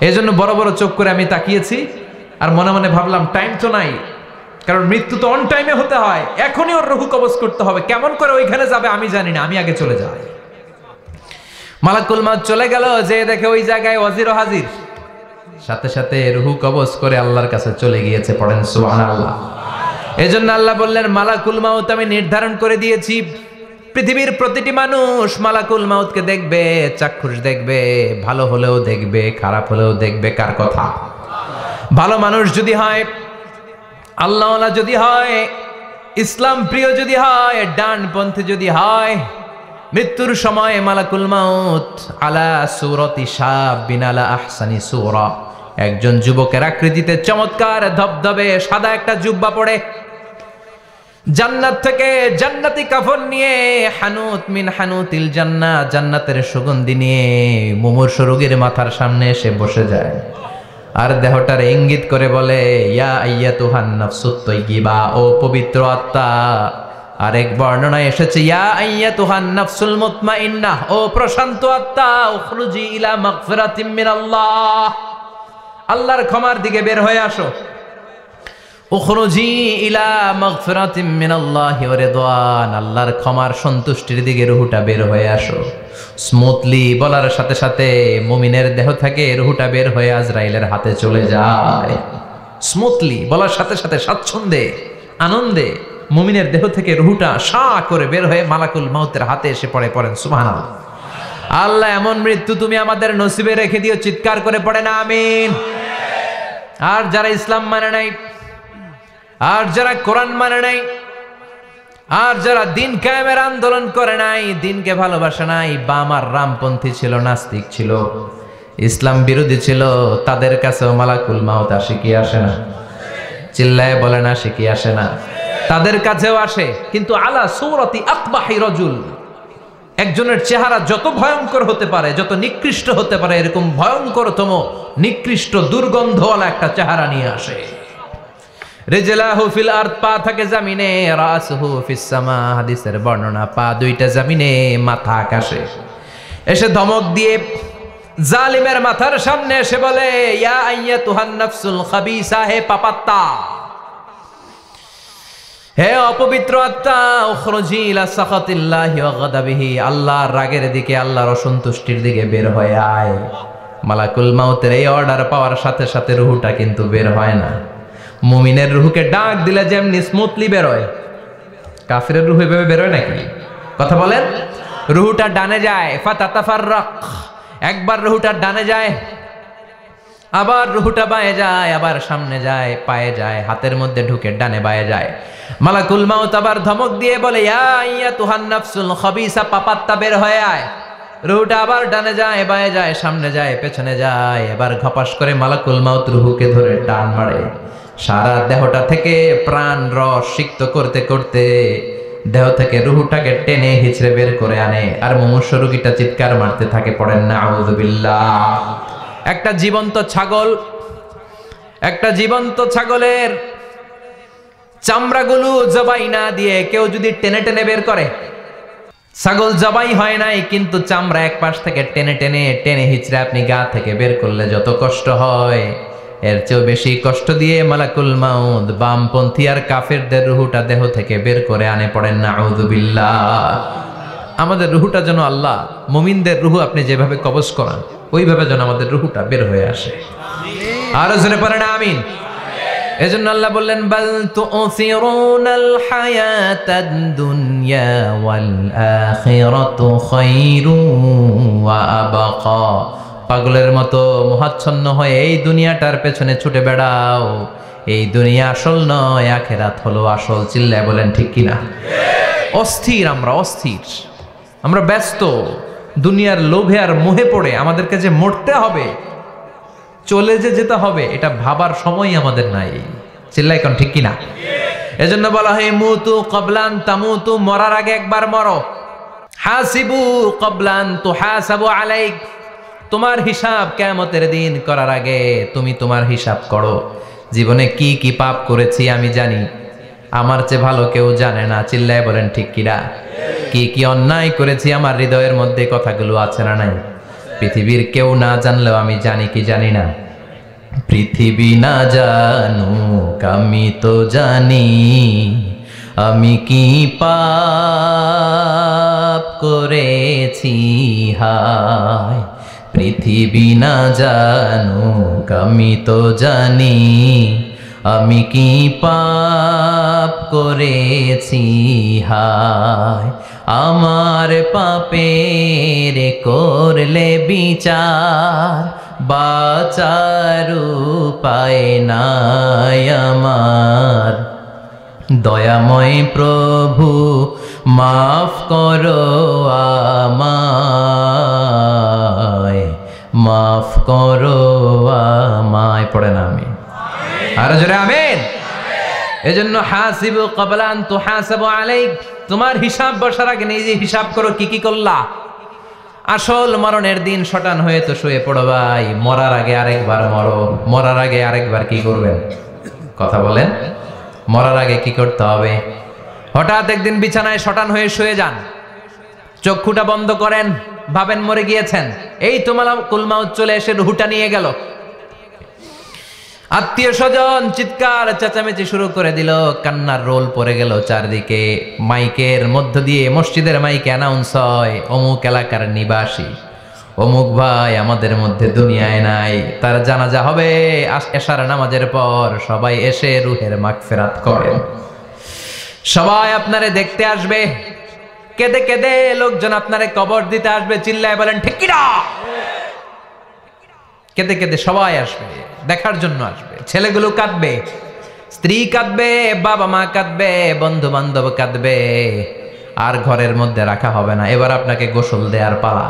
এই জন্য বড় বড় চোখ করে আমি তাকিয়েছি, আর মনে মনে ভাবলাম টাইম তো নাই, কারণ মৃত্যু তো অন টাইমে হতে হয়, এখনই ওর রূহ কবজ করতে হবে। কেমন করে ওইখানে যাবে আমি জানি না, আমি আগে চলে যাই। মালাকুল মাউত চলে গেল, যে দেখে ওই জায়গায় ওয়াজিরও হাজির। সাথে সাথে রূহ কবজ করে আল্লাহর কাছে চলে গিয়েছে। পড়েন সুবহানাল্লাহ। এজন্য আল্লাহ বললেন, মালাকুল মাউত আমি নির্ধারণ করে দিয়েছি, পৃথিবীর প্রতিটি মানুষ মালাকুল মাউতকে দেখবে, চাক্ষুষ দেখবে, ভালো হলেও দেখবে, খারাপ হলেও দেখবে। কার কথা? ভালো মানুষ যদি হয় আল্লাহওয়ালা যদি হয়, ইসলাম প্রিয় যদি হয়, ডানপন্থী যদি হয়, মৃত্যুর সময় মালাকুল মাউত আলা সূরাতি শাবিন আলা আহসানি সূরা, একজন যুবকের আকৃতিতে চমৎকার ধবধবে সাদা একটা জুব্বা পরে জান্নাত থেকে জান্নাতি কাফন নিয়ে হানুত মিন হানুতিল জান্নাত, জান্নাতের সুগন্ধি নিয়ে মুমূর্ষু রোগীর মাথার সামনে এসে বসে যায় আর দেহটার ইঙ্গিত করে বলে, ইয়া আইয়াতুহান নাফসুত তাইয়্যিবা, ও পবিত্র আত্মা। আরেক বর্ণনায় এসেছে ইয়া আইয়াতুহান নাফসুল মুতমাইন্নাহ, ও প্রশান্ত আত্মা, উখরুজি ইলা মাগফিরাতিম মিনাল্লাহ, আল্লাহর ক্ষমার দিকে বের হয়ে আসো। উখরুজি ইলা মাগফিরাতিম মিনাল্লাহি ওয়া রিদওয়ান, আল্লাহর ক্ষমার সন্তুষ্টির দিকে রুহটা বের হয়ে আসো। স্মুথলি বলার সাথে সাথে মুমিনের দেহ থেকে রুহটা বের হয়ে আজরাইলের হাতে চলে যায়। স্মুথলি বলার সাথে সাথে স্বাচ্ছন্দ্যে আনন্দে মুমিনের দেহ থেকে রুহটা সা করে বের হয়ে মালাকুল মাউতের হাতে এসে পড়ে। পড়েন সুবহানাল্লাহ। আল্লাহ এমন মৃত্যু তুমি আমাদের নসিবে রেখে দিও, চিৎকার করে পড়েন আমিন। আর যারা ইসলাম মানে নাই, আর যারা কোরআন মানে নাই, আর যারা দিন কায়েমের আন্দোলন করে নাই, দিনকে ভালোবাসে নাই, বাম আর রামপন্থী ছিল, নাস্তিক ছিল, ইসলাম বিরোধী ছিল, তাদের কাছেও মালাকুল মাউত আসে কি আসে না? চিল্লায় বলেন আসে কি আসে না? তাদের কাছেও আসে, কিন্তু আলা সূরাতি আকবাহি রাজুল, একজনের চেহারা যত ভয়ঙ্কর হতে পারে, যত নিকৃষ্ট হতে পারে, এরকম ভয়ঙ্করতম নিকৃষ্ট দুর্গন্ধওয়ালা একটা চেহারা নিয়ে আসে। রিজলাহু ফিল আরদ, পা থাকে জমিনে, রাসুহু ফিস সামা, হাদিসের বর্ণনা, পা দুইটা জমিনে, মাথা আকাশে। এসে ধমক দিয়ে জালিমের মাথার সামনে এসে বলে, ইয়া আইয়াতুহান নাফসুল খাবিসা, হে পাপাত্তা, হে অপবিত্র আত্মা, উখরুজি ইলা সাখাতিল্লাহি ওয়া গাদাবিহি, আল্লাহর রাগের দিকে, আল্লাহর অসন্তুষ্টির দিকে বের হয়ে আয়। মালাকুল মাউতের এই অর্ডার পাওয়ার সাথে সাথে রুহটা কিন্তু বের হয় না। মুমিনের রুহকে ডাক দিলে যেমনি স্মুথলি বের হয়, কাফিরের রুহ এভাবে বের হয় নাকি? কথা বলেন। রুহটা ডানে যায়, ফাতাতাফাররাক, একবার রুহটা ডানে যায়, আবার রুহটা বায়ে যায়, আবার সামনে যায়, পায়ে যায়, হাতের মধ্যে ঢুকে ডানে বায়ে যায়। মালাকুল মাউত আবার ধমক দিয়ে বলে, ইয়া আইয়াতুহান নাফসুল খাবিসা, পাপাত্তা, বের হয়ে আয়। রুহটা আবার ডানে যায়, বায়ে যায়, সামনে যায়, পেছনে যায়। এবার ঘপাস করে মালাকুল মাউত রুহকে ধরে টান মারে। সারা দেহটা থেকে প্রাণ রস সিক্ত করতে করতে দেহ থেকে রুহটাকে টেনে হিচড়ে বের করে আনে। আর মুমূর্ষু রোগীটা চিৎকার মারতে থাকে, পড়েন না আউযু বিল্লাহ। একটা জীবন্ত ছাগলের চামড়াগুলো জবাই না দিয়ে কেউ যদি টেনে টেনে বের করে, ছাগল জবাই হয় নাই কিন্তু চামড়া এক পাশ থেকে টেনে টেনে টেনে হিচড়ে আপনি গা থেকে বের করলে যত কষ্ট হয়, এর চেয়েও বেশি কষ্ট দিয়ে মালাকুল মাউত বামপন্থী আর কাফেরদের রুহটা দেহ থেকে বের করে আনে। পড়েন না আউযু বিল্লাহ। আমাদের রুহটা যেন আল্লাহ, মুমিনদের রুহ আপনি যেভাবে কবজ করান, ওইভাবে যেন আমাদের রুহটা বের হয়ে আসে। আরো জোরে পড়েন আমিন। এজন্য আল্লাহ বললেন, বাল তুসিরুনাল হায়াতাদ দুনিয়া ওয়াল আখিরাতু খায়রুন ওয়া আবকা। পাগলের মতো মোহাচ্ছন্ন হয়ে এই দুনিয়াটার পেছনে ছুটে বেড়াও, এই দুনিয়া আসল নয়, আখিরাত হলো আসল। চিল্লায় বলেন ঠিক কিনা? অস্থির, আমরা ব্যস্ত দুনিয়ার লোভে আর মোহে পড়ে আমাদেরকে যে মরতে হবে, চলে যে যেতে হবে, এটা ভাবার সময় আমাদের নাই। চিল্লাই কোন ঠিক কিনা? এজন্য বলা হয় মুতু ক্বাবলান তামুতু, মরার আগে একবার মরো। হাসিবু ক্বাবলান তুহাসাবু আলাইক, তোমার হিসাব কিয়ামতের দিন করার আগে তুমি তোমার হিসাব করো। জীবনে কি কি পাপ করেছি আমি জানি, আমার চেয়ে ভালো কেউ জানে না। চিল্লায় বলেন ঠিক কিনা? কি কি অন্যায় করেছি আমার হৃদয়ের মধ্যে কথাগুলো আছে না নাই? পৃথিবীর কেউ না জানলেও আমি জানি কি জানি না? পৃথিবী না জানুক আমি তো জানি, আমি কি পাপ করেছি হায়। পৃথিবী না জানুক আমি তো জানি, আমি কি পাপ করেছি হায়। আমার পাপের করলে বিচার, বাঁচার উপায় নাই আমার। দয়াময় প্রভু মাফ করো আমায়, মাফ করো আমায়। পড়ে না আমি আর জোরে আমিন। এজন্য হাসিবু ক্বাবলা আন তুহাসাবু আলাইক, তোমার হিসাব বসার আগে নিজে হিসাব করো কি কি করলা। আসল মরণের দিন শটান হয়ে তো শুয়ে পড়ো ভাই, মরার আগে আরেকবার মরো। মরার আগে আরেকবার কি করবেন কথা বলেন? মরার আগে কি করতে হবে? হঠাৎ একদিন বিছানায় শটান হয়ে শুয়ে যান, চক্ষুটা বন্ধ করেন, ভাবেন মরে গিয়েছেন। এই তো মালাকুল মাউত চলে এসে রুহটা নিয়ে গেল। আত্মীয় স্বজন চিৎকার চেঁচামেচি শুরু করে দিল, কান্নার রোল পড়ে গেল চারদিকে। মাইকের মধ্য দিয়ে, মসজিদের মাইকে অ্যানাউন্স হয়, অমুক এলাকার নিবাসী অমুক ভাই আমাদের মধ্যে দুনিয়ায় নাই, তার জানাজা হবে এশার নামাজের পর। সবাই এসে রুহের মাগফিরাত করেন। সবাই আপনারে দেখতে আসবে, কেঁদে কেঁদে লোকজন আপনারে কবর দিতে আসবে। চিল্লায় বলেন ঠিক কি না? কেঁদে কেঁদে সবাই আসবে, দেখার জন্য আসবে। ছেলেগুলো কাঁদবে, স্ত্রী কাঁদবে, বাবা মা কাঁদবে, বন্ধু বান্ধব কাঁদবে। আর ঘরের মধ্যে রাখা হবে না। এবার আপনাকে গোসল দেওয়ার পালা।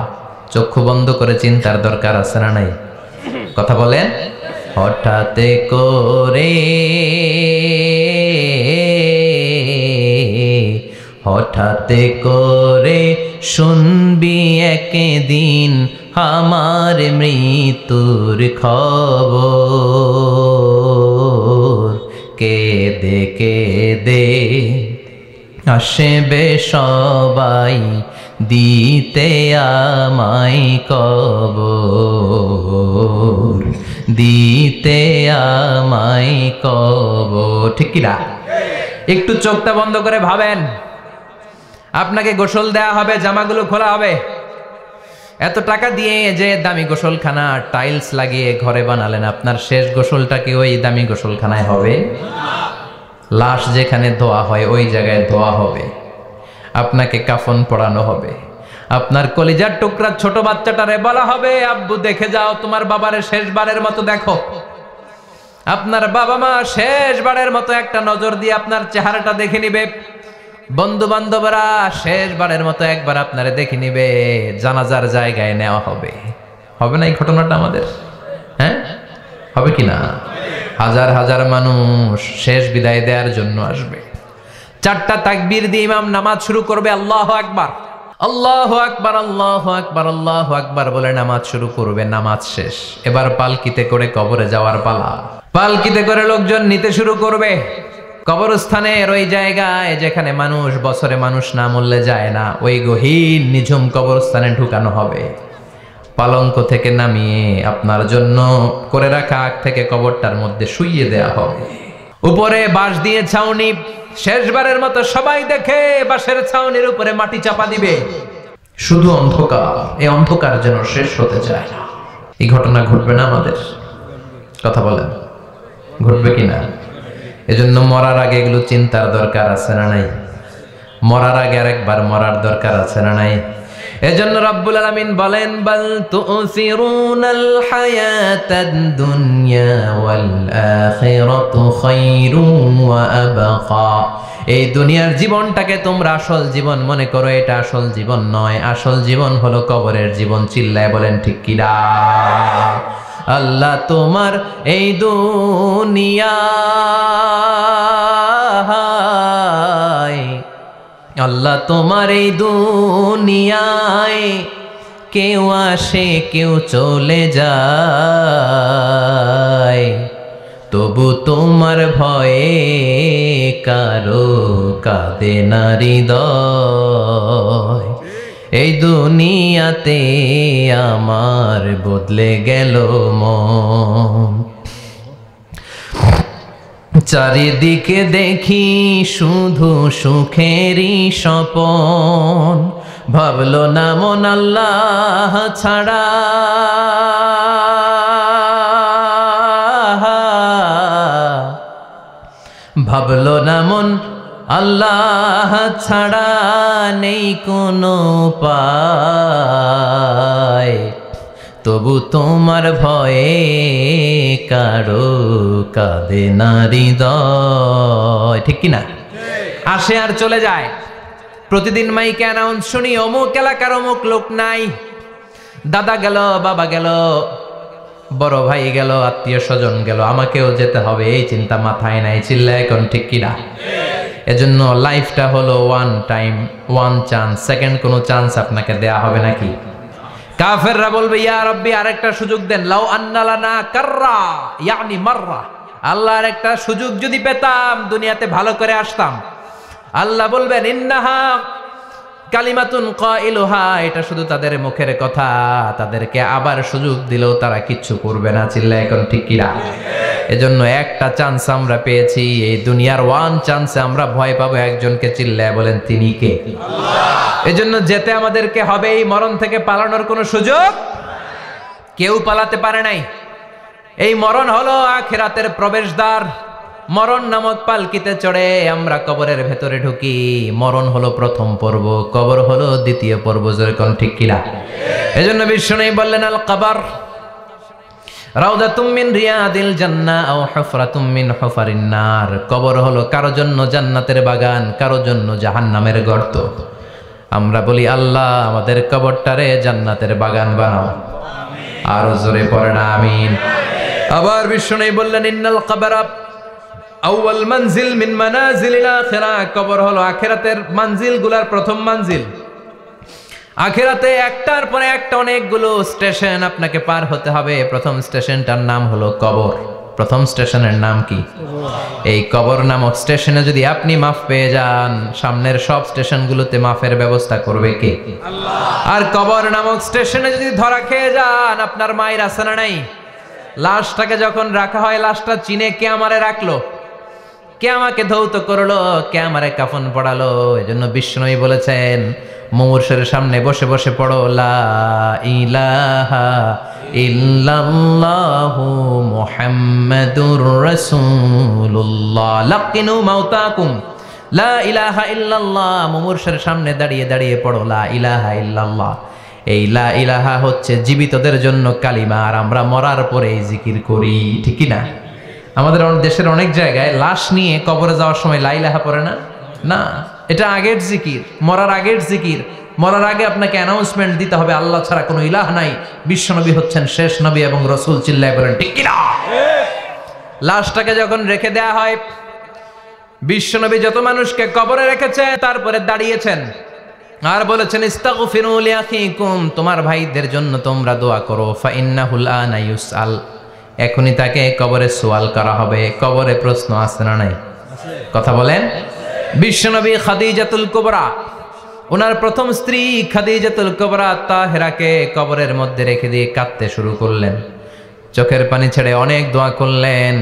চক্ষু বন্ধ করে চিন্তার দরকার আছে না নাই? কথা বলেন। হঠাৎ করে, হঠাৎ করে শুনবি একদিন আমার মৃত্যুর খবর। কেঁদে কেঁদে আসবে সবাই দিতে আমায় কবর, দিতে আমায় কবর। ঠিক কি না? একটু চোখটা বন্ধ করে ভাবেন, আপনাকে গোসল দেয়া হবে, জামাগুলো খোলা হবে। এত টাকা দিয়ে যে দামি গোসলখানা টাইলস লাগিয়ে ঘরে বানালেন, আপনার শেষ গোসলটা কি ওই দামি গোসলখানায় হবে? লাশ যেখানে ধোয়া হয় ওই জায়গায় ধোয়া হবে। আপনাকে কাফন পরানো হবে। আপনার কলিজার টুকরা ছোট বাচ্চাটারে বলা হবে, আব্বু দেখে যাও তোমার বাবারে শেষবারের মতো দেখো। আপনার বাবা মা শেষবারের মতো একটা নজর দিয়ে আপনার চেহারাটা দেখে নিবে। বন্ধু বান্ধবরা শেষবারের মতো একবার আপনারে দেখে নিবে। জানাজার জায়গায় নেওয়া হবে। হবে না এই ঘটনাটা আমাদের? হ্যাঁ, হবে কি না? হাজার হাজার মানুষ শেষ বিদায় দেওয়ার জন্য আসবে। চারটা তাকবীর দিয়ে ইমাম নামাজ শুরু করবে। আল্লাহু আকবার, আল্লাহু আকবার, আল্লাহু আকবার, আল্লাহু আকবার বলে নামাজ শুরু করবে। নামাজ শেষ। এবার পালকিতে করে কবরে যাওয়ার পালা। পালকিতে করে লোকজন নিতে শুরু করবে। কবরস্থানের ওই জায়গায় যেখানে মানুষ বছরে মানুষ না মরলে যায় না, ওই গহীন নিঝুম কবরস্থানে ঢুকানো হবে। পালঙ্ক থেকে নামিয়ে আপনার জন্য করে রাখা আগ থেকে কবরটার মধ্যে শুইয়ে দেয়া হবে। উপরে বাঁশ দিয়ে ছাউনি, শেষবারের মতো সবাই দেখে বাঁশের ছাউনির উপরে মাটি চাপা দিবে। শুধু অন্ধকার, এই অন্ধকার যেন শেষ হতে চায় না। এই ঘটনা ঘটবে না আমাদের? কথা বলেন, ঘটবে কিনা? এজন্য মরার আগে এগুলো চিন্তার দরকার আছে না নাই? মরার আগে আরেকবার মরার দরকার আছে না নাই? এজন্য রব্বুল আলামিন বলেন, বাল তুসিরুনাল হায়াতাদ দুনিয়া ওয়াল আখিরাতু খায়রুন ওয়া আবকা। এই দুনিয়ার জীবনটাকে তোমরা আসল জীবন মনে করো, এটা আসল জীবন নয়। আসল জীবন হলো কবরের জীবন। চিল্লায় বলেন ঠিক কি না? আল্লাহ তোমার এই দুনিয়ায়, আল্লাহ তোমার এই দুনিয়ায় কেউ আসে কেউ চলে যায়, তবু তোমার ভয়ে কারো কাঁদে না হৃদয়। এই দুনিয়াতে আমার বদলে গেল মন। চারিদিকে দেখি শুধু সুখেরই স্বপন, ভাবলো না মন আল্লাহ ছাড়া। ভাবলো না মন আল্লাহ ছাড়া নেই কোনো উপায়, তবু তোমার ভয়ে কারো কাঁদে না হৃদয়। ঠিক কিনা? আসে আর চলে যায়। প্রতিদিন মাইকে অ্যানাউন্স শুনি অমুক এলাকার অমুক লোক নাই, দাদা গেল, বাবা গেল, বড় ভাই গেল, আত্মীয় স্বজন গেল, আমাকেও যেতে হবে, এই চিন্তা মাথায় নাই। চিল্লা এখন ঠিক কিনা? এজন্য লাইফটা হলো one time, one chance, second কোনো চান্স আপনাকে দেয়া হবে নাকি? কাফেররা বলবে ইয়া রাব্বি আরেকটা সুযোগ দেন, লাউ আন্না লানা কাররা ইয়ানি মাররা, আল্লাহ আরেকটা সুযোগ যদি পেতাম দুনিয়াতে ভালো করে আসতাম। আল্লাহ বলবেন ইন্নাহা কালিমাতুন কাইলুহা, এটা শুধু তাদের মুখের কথা, তাদেরকে আবার সুযোগ দিলেও তারা কিচ্ছু করবে না। চিল্লা এখন ঠিক কিনা? এজন্য একটা চান্স আমরা পেয়েছি, এই দুনিয়ার ওয়ান চান্সে আমরা ভয় পাবো একজনকে। চিল্লায় বলেন তিনি কে? আল্লাহ। এজন্য যেতে আমাদেরকে হবে, এই মরণ থেকে পালানোর কোনো সুযোগ কেউ পালাতে পারে নাই। এই মরণ হলো আখিরাতের প্রবেশদ্বার। মরণ নামক পালকিতে চড়ে আমরা কবরের ভেতরে ঢুকি। মরণ হলো প্রথম পর্ব, কবর হলো দ্বিতীয় পর্ব। যেরকম ঠিক কিনা? এজন্য বিশ্বনবী বললেন আল কবর রাউদাতুম মিন রিয়াদিল জান্নাহ আও হুফরাতুম মিন হুফারিন নার। কবর হলো কারো জন্য জান্নাতের বাগান, কারো জন্য জাহান্নামের গর্ত। আমরা বলি আল্লাহ আমাদের কবরটারে জান্নাতের বাগান বানাও। আর জোরে পড়েন আমিন। আবার বিশ্বনবী বললেন ইন্নাল কবরা আউয়াল মানজিল মিন মানাজিলিল আখিরাহ। কবর হলো আখিরাতের মানজিলগুলোর প্রথম মানজিল। আখিরাতে একটার পরে একটা অনেকগুলো স্টেশন আপনাকে পার হতে হবে। প্রথম স্টেশনটার নাম হলো কবর। প্রথম স্টেশনের নাম কি? এই কবর নামক স্টেশনে যদি আপনি মাফ পেয়ে যান, সামনের সব স্টেশনগুলোতে মাফের ব্যবস্থা করবে কে? আল্লাহ। আর কবর নামক স্টেশনে যদি ধরা খেয়ে যান, আপনার মায়ের আছে না নাই? লাশটাকে যখন রাখা হয়, লাশটা চিনে কে আমারে রাখলো, কে আমাকে ধৌত করলো, কে আমারে কাফন পড়ালো। এজন্য বিশ্বনবী বলেছেন মুমূর্ষের সামনে বসে বসে পড়ো লা ইলাহা ইল্লাল্লাহু মুহাম্মাদুর রাসূলুল্লাহ। লাকিনু মাউতাকুম লা ইলাহা ইল্লাল্লাহ। মুমূর্ষের সামনে দাঁড়িয়ে দাঁড়িয়ে পড়ো লা ইলাহা ইল্লাল্লাহ। এই লা ইলাহা হচ্ছে জীবিতদের জন্য কালিমা, আর আমরা মরার পরে এই জিকির করি। ঠিক কি না? আমাদের দেশের অনেক জায়গায় লাশ নিয়ে কবরে যাওয়ার সময় লা ইলাহা পড়ে না। না, এটা আগের জিকির, মরার আগের জিকির। মরার আগে আপনাকে অ্যানাউন্সমেন্ট দিতে হবে আল্লাহ ছাড়া কোনো ইলাহ নাই, বিশ্বনবী হচ্ছেন শেষ নবী এবং রাসূল। চিল্লায় বলেন ঠিক কি না? লাশটাকে যখন রেখে দেয়া হয়, বিশ্বনবী যত মানুষকে কবরে রেখেছে তারপরে দাঁড়িয়েছেন আর বলেছেন ইস্তাগফিরু লিআখিকুম, তোমার ভাইদের জন্য তোমরা দোয়া করো। ফাইন্নাহুল আনা ইউসআল, এখনই তাকে কবরে সওয়াল করা হবে। কবরে প্রশ্ন আছে না নাই? কথা বলেন। বিশ্বনবী খাদিজাতুল কুবরা, ওনার প্রথম স্ত্রী খাদিজাতুল কুবরা তাহেরাকে কবরের মধ্যে রেখে দিয়ে কাঁদতে শুরু করলেন। চোখের পানি ছেড়ে অনেক দোয়া করলেন।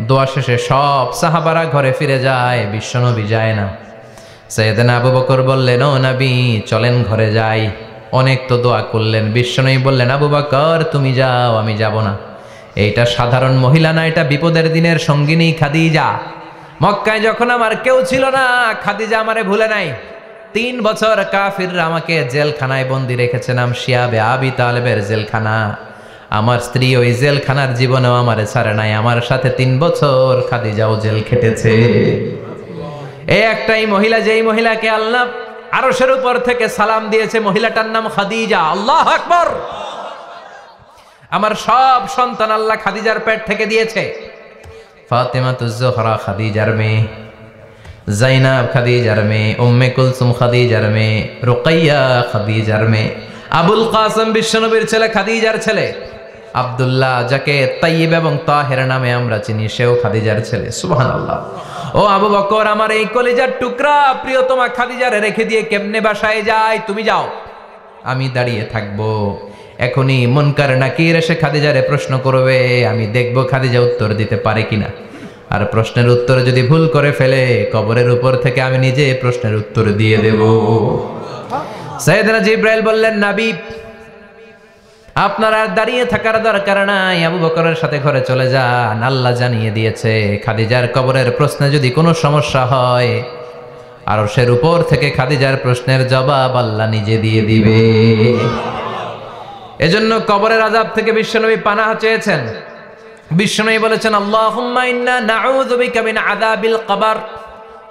দোয়া শেষে সব সাহাবারা ঘরে ফিরে যায়, বিশ্বনবী যায় না। সাইয়েদনা আবু বকর বললেন ও নবী চলেন ঘরে যাই। অনেক তো দোয়া করলেন। বিশ্বনবী বললেন আবু বকর তুমি যাও, আমি যাব না। এইটা সাধারণ মহিলা না, এটা বিপদের দিনের সঙ্গিনী খাদিজা। মক্কায় যখন আমার কেউ ছিল না, খাদিজা আমারে ভুলে নাই। 3 বছর কাফিররা আমাকে জেলখানায় বন্দি রেখেছে, নাম শিয়াবে আবি তালেবের জেলখানা। আমার স্ত্রী ওই জেলখানার জীবনেও আমারে ছাড়ে নাই। আমার সাথে 3 বছর খাদিজাও জেল খেটেছে। এই একটাই মহিলা, যেই মহিলাকে আল্লাহ আরশের উপর থেকে সালাম দিয়েছে, মহিলাটার নাম খাদিজা। আল্লাহু আকবার। আমার সব সন্তান আল্লাহ খাদিজার পেট থেকে দিয়েছে। ফাতেমাতুজ জোহরা খাদিজার মেয়ে, জাইনাব খাদিজার মেয়ে, উম্মে কুলসুম খাদিজার মেয়ে, রুকাইয়া খাদিজার মেয়ে, আবুল কাসেম বিশ্বনবীর ছেলে খাদিজার ছেলে, আব্দুল্লাহ যাকে তাইয়্যিব এবং তাহের নামে আমরা চিনি, সেও খাদিজার ছেলে। সুবহানাল্লাহ। ও আবু বকর, আমার এই কলিজার টুকরা প্রিয়তমা খাদিজারে রেখে দিয়ে কেমনে বাসায় যায়? তুমি যাও, আমি দাঁড়িয়ে থাকবো। এখনই মুনকার নাকির এসে খাদিজারে প্রশ্ন করবে, আমি দেখব খাদিজা উত্তর দিতে পারে কিনা। আর প্রশ্নের উত্তর যদি ভুল করে ফেলে, কবরের উপর থেকে আমি নিজে প্রশ্নের উত্তর দিয়ে দেব। সাইয়েদনা জিবরাইল বললেন নবী আপনার আর দাঁড়িয়ে থাকার দরকার নাই, আবু বকরের সাথে ঘরে চলে যান। আল্লাহ জানিয়ে দিয়েছে খাদিজার কবরের প্রশ্নে যদি কোনো সমস্যা হয়, আরশের উপর থেকে খাদিজার প্রশ্নের জবাব আল্লাহ নিজে দিয়ে দিবে। এজন্য কবরের আযাব থেকে বিশ্বনবী পানাহ চেয়েছেন। বিশ্বনবী বলেছেন, আল্লাহুম্মা ইন্না নাউযু বিকা মিন আযাবিল কবর।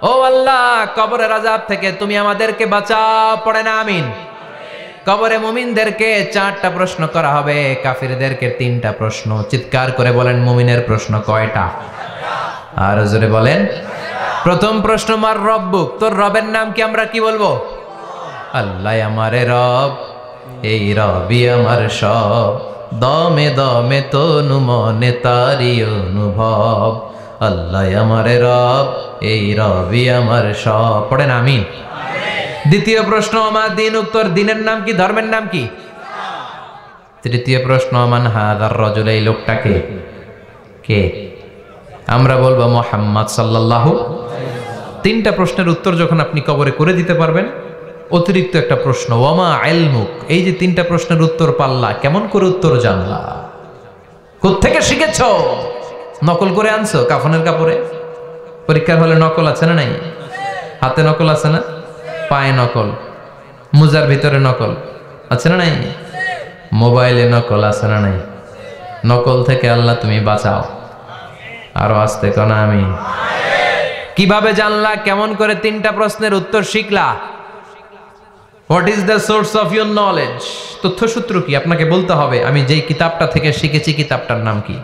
ও আল্লাহ, কবরের আযাব থেকে তুমি আমাদেরকে বাঁচাও। পড়েন আমিন। কবরে মুমিনদেরকে 4টা প্রশ্ন করা হবে, কাফিরদেরকে 3টা প্রশ্ন। চিৎকার করে বলেন, মুমিনের প্রশ্ন কয়টা? আর জোরে বলেন। প্রথম প্রশ্ন, মার রব্বুক, তোর রবের নাম কি? আমরা কি বলবো? আল্লাহ আমারে রব, এই রবি আমার সব, দমে দমে তনু মনে তারি অনুভব। আল্লাহ আমারে রব, এই রবি আমার সব। পড়েন আমিন। দ্বিতীয় প্রশ্ন, আমার দিন, উত্তর দিনের নাম কি? ধর্মের নাম কি? তৃতীয় প্রশ্ন, মান হাযার রাজুল, এই লোকটাকে কে? আমরা বলবো মুহাম্মদ সাল্লাল্লাহু। 3টা প্রশ্নের উত্তর যখন আপনি কবরে করে দিতে পারবেন, অতিরিক্ত একটা প্রশ্ন, ওয়ামা ইলমুক, এই যে 3টা প্রশ্নের উত্তর পাল্লা, কেমন করে উত্তর জানলা? কোত্থেকে শিখেছো? নকল করে আনছো কাফনের কাপড়ে? পরীক্ষার হলে নকল আছে না নাই? হাতে নকল আছে না? পায়ে নকল, মুজার ভিতরে নকল আছে না নাই? মোবাইলে নকল আছে না নাই? নকল থেকে আল্লাহ তুমি বাঁচাও। আরো আসতে কোন আমি। কিভাবে জানলা? কেমন করে 3টা প্রশ্নের উত্তর শিখলা? What is the source of your knowledge? তথ্যসূত্র কি? আপনাকে বলতে হবে আমি যেই কিতাবটা থেকে শিখেছি কিতাবটার নাম কি?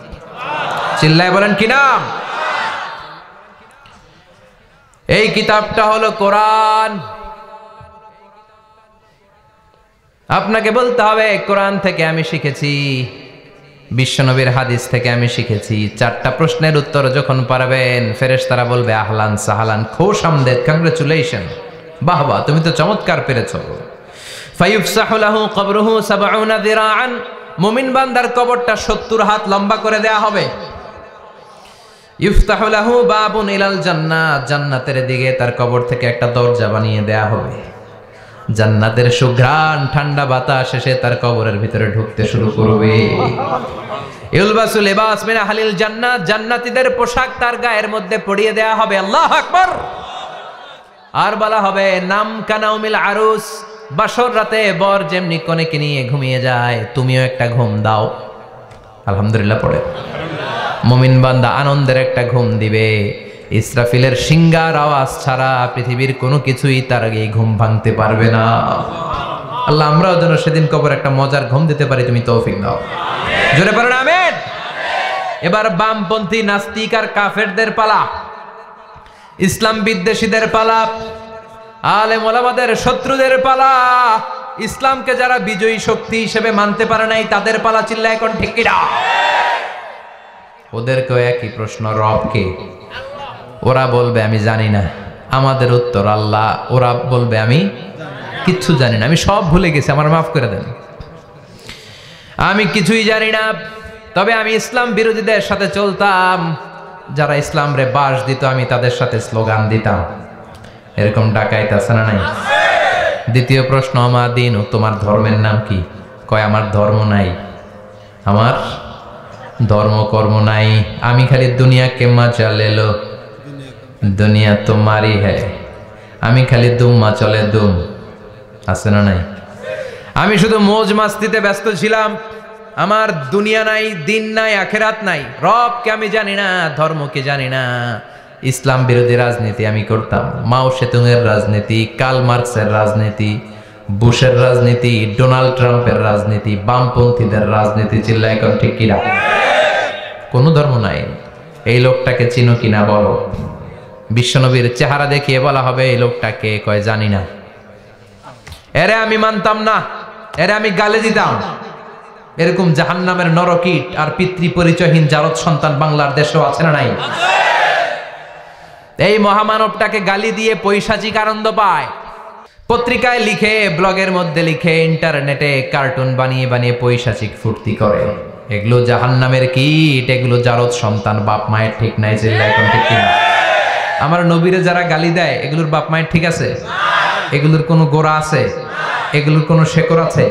চিল্লায় বলেন কি নাম? এই কিতাবটা হলো কোরআন। আপনাকে বলতে হবে কোরআন থেকে আমি শিখেছি, বিশ্বনবীর হাদিস থেকে আমি শিখেছি। 4টা প্রশ্নের উত্তর যখন পারবেন, ফেরেশতারা বলবে আহলান সাহালান, খোশ আমদেদ, কংগ্রেচুলেশন, বাহ বাহ, তুমি তো চমৎকার পেরেছো। ফায়ুফসাহু লাহু কবরুহু 70 যিরাআন, মুমিন বান্দার কবরটা 70 হাত লম্বা করে দেয়া হবে। ইফতাহু লাহু বাবুন ইলাল জান্নাত, জান্নাতের দিকে তার কবর থেকে একটা দরজা বানিয়ে দেয়া হবে। জান্নাতের সুঘ্রাণ ঠান্ডা বাতাস এসে তার কবরের ভিতরে ঢুকতে শুরু করবে। ইলবাসু লিবাস মিন আহলিল জান্নাত, জান্নাতীদের পোশাক তার গায়ের মধ্যে পরিয়ে দেয়া হবে। আল্লাহু আকবার। আর বলা হবে নাম কানাউমিল আরুস, বাসর রাতে বর যেমনি কনেকে নিয়ে ঘুমিয়ে যায়, তুমিও একটা ঘুম দাও। আলহামদুলিল্লাহ পড়ে মুমিন বান্দা আনন্দের একটা ঘুম দিবে। ইসরাফিলের সিংগার আওয়াজ ছাড়া পৃথিবীর কোনো কিছুই তার এই ঘুম ভাঙতে পারবে না। আল্লাহ আমরাও যেন সেদিন কবর একটা মজার ঘুম দিতে পারি, তুমি তৌফিক দাও। জোরে পড়েন আমিন। এবার বামপন্থী নাস্তিক আর কাফেরদের পালা, ইসলাম বিদ্বেষীদের পালা, আলেম ওলামাদের শত্রুদের পালা, ইসলামকে যারা বিজয়ী শক্তি হিসেবে মানতে পারে নাই তাদের পালা। চিল্লা এখন ঠিক কিনা? ওদেরকেও একই প্রশ্ন, রব কে? ওরা বলবে আমি জানি না। আমাদের উত্তর আল্লাহ। ওরা বলবে আমি কিচ্ছু জানি না, আমি সব ভুলে গেছি, আমার মাফ করে দেন, আমি কিছুই জানি না। তবে আমি ইসলাম বিরোধীদের সাথে চলতাম, যারা ইসলাম রে বাস দিত আমি তাদের সাথে স্লোগান দিতাম। এরকম ডাকাইত আছে না নাই? দ্বিতীয় প্রশ্ন, আমার দিন, তোমার ধর্মের নাম কি? কয় আমার ধর্ম নাই, আমার ধর্ম কর্ম নাই, আমি খালি দুনিয়া কে মজা লেলো, দুনিয়া তোমারই হ্যায়, আমি খালি দুম্মা চলে দুম। আছে না নাই? আমি শুধু মৌজ মাস্তিতে ব্যস্ত ছিলাম, আমার দুনিয়া নাই, দিন নাই, আখেরাত নাই, রবকে আমি জানি না, ধর্মকে জানি না। ইসলাম বিরোধী রাজনীতি আমি করতাম, মাও সেতুংয়ের রাজনীতি, কার্ল মার্কসের রাজনীতি, বুশের রাজনীতি, ডোনাল্ড ট্রাম্পের রাজনীতি, বামপন্থীদের রাজনীতি। চিল্লা এখন ঠিক কিনা? কোনো ধর্ম নাই। এই লোকটাকে চিনো কিনা বলো? বিশ্বনবীর চেহারা দেখিয়ে বলা হবে এই লোকটাকে, কয় জানি না। এরে আমি মানতাম না, এরে আমি গালে দিতাম। এরকম জাহান্নামের নরকীট আর পিতৃ পরিচয়হীন জারদ সন্তান বাংলার দেশেও আছে না নাই? এই মহামানবটাকে গালি দিয়ে পৈশাচিক আনন্দ পায়। পত্রিকায় লিখে, ব্লগের মধ্যে লিখে, ইন্টারনেটে কার্টুন বানিয়ে বানিয়ে পৈশাচিক ফুর্তি করে। এগুলো জাহান্নামের কীট, এগুলো জারদ সন্তান, বাপ মায়ের ঠিক নাই। চিল্লা এখন ঠিক কিনা? আমার নবীরে যারা গালি দেয় এগুলোর বাপ মায়ের ঠিক আছে? এগুলোর কোনো গোড়া আছে? এগুলোর কোনো শেকড় আছে?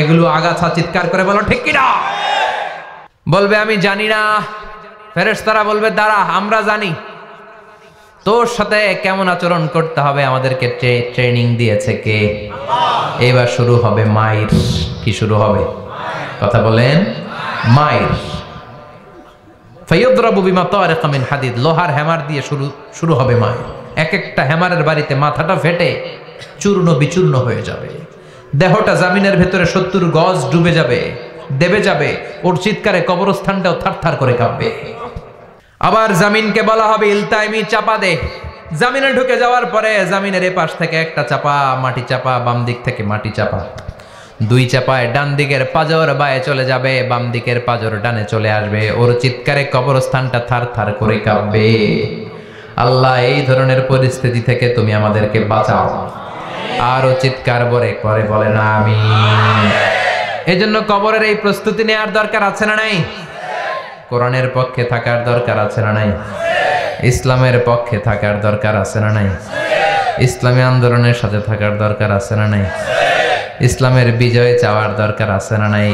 এগুলো আগাছা। চিৎকার করে বলো ঠিক কিনা? বলবে আমি জানি না। ফেরেশতারা বলবে দাঁড়া, আমরা জানি। তোর সাথে কেমন আচরণ করতে হবে আমাদেরকে ট্রেনিং দিয়েছে কে? এবার শুরু হবে মাইর। কি শুরু হবে? কথা বলেন, মাইর। ফায়ুদরাবু বিমা তারিকা মিন হাদিদ, লোহার হ্যামার দিয়ে শুরু হবে মাইর। এক একটা হ্যামারের বাড়িতে মাথাটা ফেটে চূর্ণ বিচূর্ণ হয়ে যাবে, দেহটা জামিনের ভেতরে 70 গজ ডুবে যাবে, দেবে যাবে। ওর চিৎকারে কবরস্থানটাও থারথার করে কাঁপবে। আবার জামিনকে বলা হবে ইলতাইমি, চাপা দে। জামিনে ঢুকে যাওয়ার পরে জামিনের এ পাশ থেকে একটা চাপা, মাটি চাপা, বাম দিক থেকে মাটি চাপা, 2 চাপায় ডান দিকের পাজর বায়ে চলে যাবে, বাম দিকের পাজর ডানে চলে আসবে। ওর চিৎকারে কবরস্থানটা থারথার করে কাঁপবে। আল্লাহ, এই ধরনের পরিস্থিতি থেকে তুমি আমাদেরকে বাঁচাও। আর ও চিৎকার করে বলে না আমিন। এজন্য কবরের এই প্রস্তুতি নেওয়ার দরকার আছে না নাই? কোরআনের পক্ষে থাকার দরকার আছে না নাই? ইসলামের পক্ষে থাকার দরকার আছে না নাই? ইসলামী আন্দোলনের সাথে থাকার দরকার আছে না নাই? ইসলামের বিজয় চাওয়ার দরকার আছে না নাই?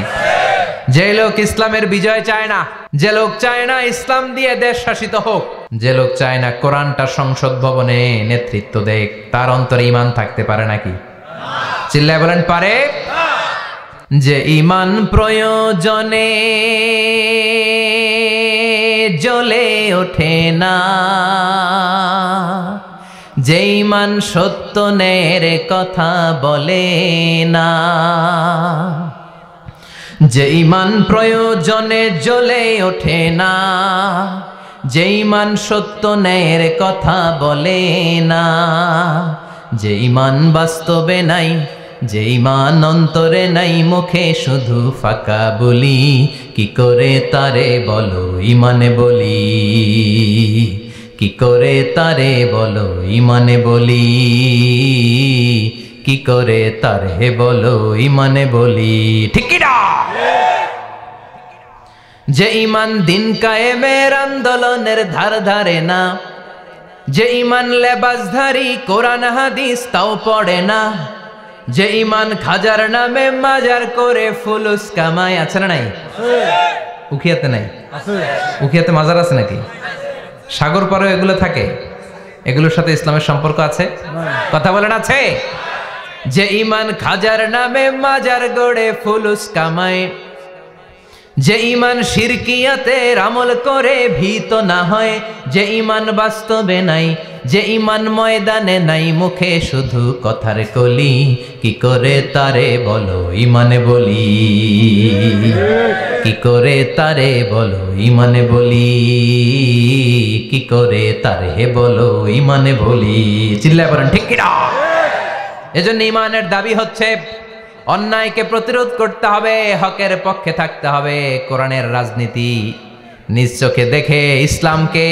যে লোক ইসলামের বিজয় চায় না, যে লোক চায় না ইসলাম দিয়ে দেশ শাসিত হোক, যে লোক চায় না কোরআনটা সংসদ ভবনে নেতৃত্ব দেখ, তার অন্তরে ঈমান থাকতে পারে নাকি? চিল্লায় বলেন, পারে? যে ঈমান প্রয়োজনে জ্বলে ওঠে না, যে ঈমান সত্য ন্যায়ের কথা বলে না, যে ঈমান প্রয়োজনে জ্বলে ওঠে না, যে ঈমান সত্য ন্যায়ের কথা বলে না, যে ঈমান বাস্তবে নাই, যে ঈমান অন্তরে নাই, মুখে শুধু ফাঁকা বলি, কি করে তারে বলো ঈমানে বলি, কি করে তারে বলো ঈমানে বলি, কি করে তারে বলো ঈমানে বলি। ঠিক কি না? যে ঈমান দিন কায়েমের আন্দোলনের ধার ধারে না, যে ঈমান লেবাসধারী কোরআন হাদিস তাও পড়ে না, যে ঈমান খাজার নামে মাজার করে ফুলুস কামায়, আছে না নাই? উখিয়াতে নাই? উখিয়াতে মাজার আছে নাকি? সাগর পাড়ে এগুলো থাকে? এগুলোর সাথে ইসলামের সম্পর্ক আছে? কথা বলেন, আছে? যে ঈমান খাজার নামে মাজার গড়ে ফুলুস কামায়, যে ঈমান শিরকিয়াতের আমল করে ভীত না হয়, যে ঈমান বাস্তবে নাই, যে ঈমান ময়দানে নাই, মুখে শুধু কথার কলি, কি করে তারে বলো ঈমানে বলি, কি করে তারে বলো ঈমানে বলি, কি করে তারে বলো ঈমানে বলি। চিল্লায় বলেন ঠিক কি না? এজন্য ঈমানের দাবি হচ্ছে অন্যায়কে প্রতিরোধ করতে হবে, হকের পক্ষে থাকতে হবে। কোরআনের রাজনীতি নিজ চোখে দেখে ইসলামকে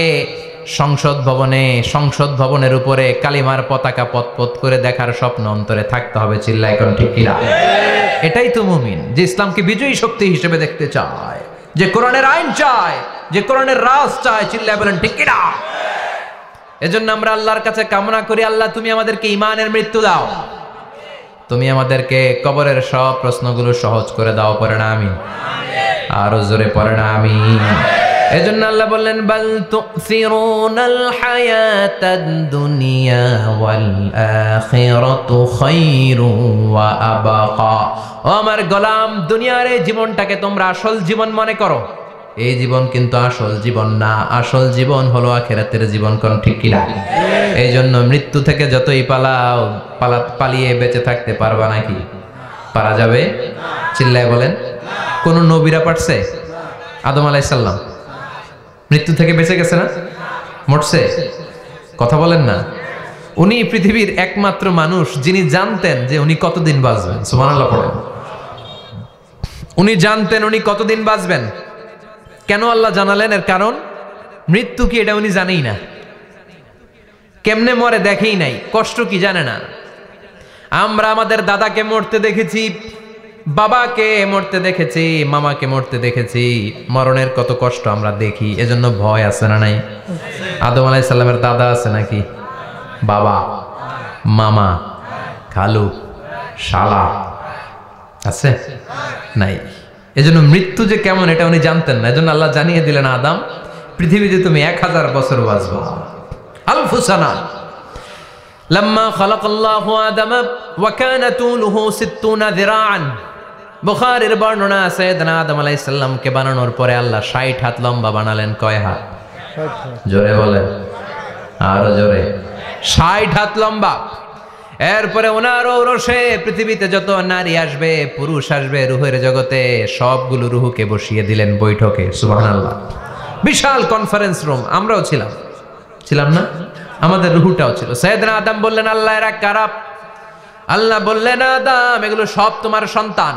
সংসদ ভবনের উপরে কালিমার পতাকা পতপত করে দেখার স্বপ্ন অন্তরে থাকতে হবে। চিল্লায় কোন ঠিক কিনা? এটাই তো মুমিন, যে ইসলামকে বিজয়ী শক্তি হিসেবে দেখতে চায়, যে কোরআনের আইন চায়, যে কোরআনের রাজ চায়। চিল্লায় বলেন ঠিক কিনা? এজন্য আমরা আল্লাহর কাছে কামনা করি, আল্লাহ তুমি আমাদেরকে ঈমানের মৃত্যু দাও, তুমি আমাদেরকে কবরের সব প্রশ্নগুলো সহজ করে দাও। পড়ে না আমিন? আরো জোরে পড়ে না আমিন? এজন্য আল্লাহ বললেন, বাল তুসিরুনাল হায়াতাদ দুনিয়া ওয়াল আখিরাতু খায়রু ওয়া আবাকা। ও আমার গোলাম, দুনিয়ার এই জীবনটাকে তোমরা আসল জীবন মনে করো, এই জীবন কিন্তু আসল জীবন না। আসল জীবন হলো আখিরাতের জীবন। কোন ঠিক কিনা? এই জন্য মৃত্যু থেকে যতই পালাও, পালিয়ে বেঁচে থাকতে পারবা নাকি? পারা যাবে? চিল্লায় বলেন। কোন নবীরা পারছে? আদম আলাইহিস সালাম মৃত্যু থেকে বেঁচে গেছে না? মরছে? কথা বলেন না। উনি পৃথিবীর একমাত্র মানুষ যিনি জানতেন যে উনি কতদিন বাঁচবেন। সুবহানাল্লাহ পড়েন। উনি জানতেন উনি কতদিন বাঁচবেন। কেন আল্লাহ জানালেন? এর কারণ মৃত্যু কি এটা উনি জানেই না, কেমনে মরে দেখেই নাই, কষ্ট কি জানে না। আমরা আমাদের দাদাকে মরতে দেখেছি, বাবাকে মরতে দেখেছি, মামাকে মরতে দেখেছি, মরণের কত কষ্ট আমরা দেখি। এজন্য ভয় আছে না নাই? আদম আলাইহিস সালামের দাদা আছে নাকি? বাবা, মামা, খালু, শালা আছে? নাই। এজন্য মৃত্যু যে কেমন এটা উনি জানতেন না। এজন্য আল্লাহ জানিয়ে দিলেন, আদম পৃথিবীতে তুমি 1000 বছর বাঁচবা। আলফু সানা। লাম্মা খালাকাল্লাহু আদামা ওয়া কানা তুলুহু 60 যিরাআন। বুখারীর বর্ণনা, সাইয়েদনা আদম আলাইহিস সালামকে বানানোর পরে আল্লাহ 60 হাত লম্বা বানালেন। কয় হাত? জোরে বলেন, আরো জোরে। 60 হাত লম্বা। এরপরে ওনার ঔরসে পৃথিবীতে যত নারী আসবে, পুরুষ আসবে রূহের জগতে, সবগুলো রূহকে বসিয়ে দিলেন বৈঠকে। সুবহানাল্লাহ। বিশাল কনফারেন্স রুম। আমরাও ছিলাম না? আমাদের রূহটাও ছিল। সাইয়েদনা আদম বললেন, আল্লাহ এরা কারা? আল্লাহ বললেন, আদম এগুলো সব তোমার সন্তান।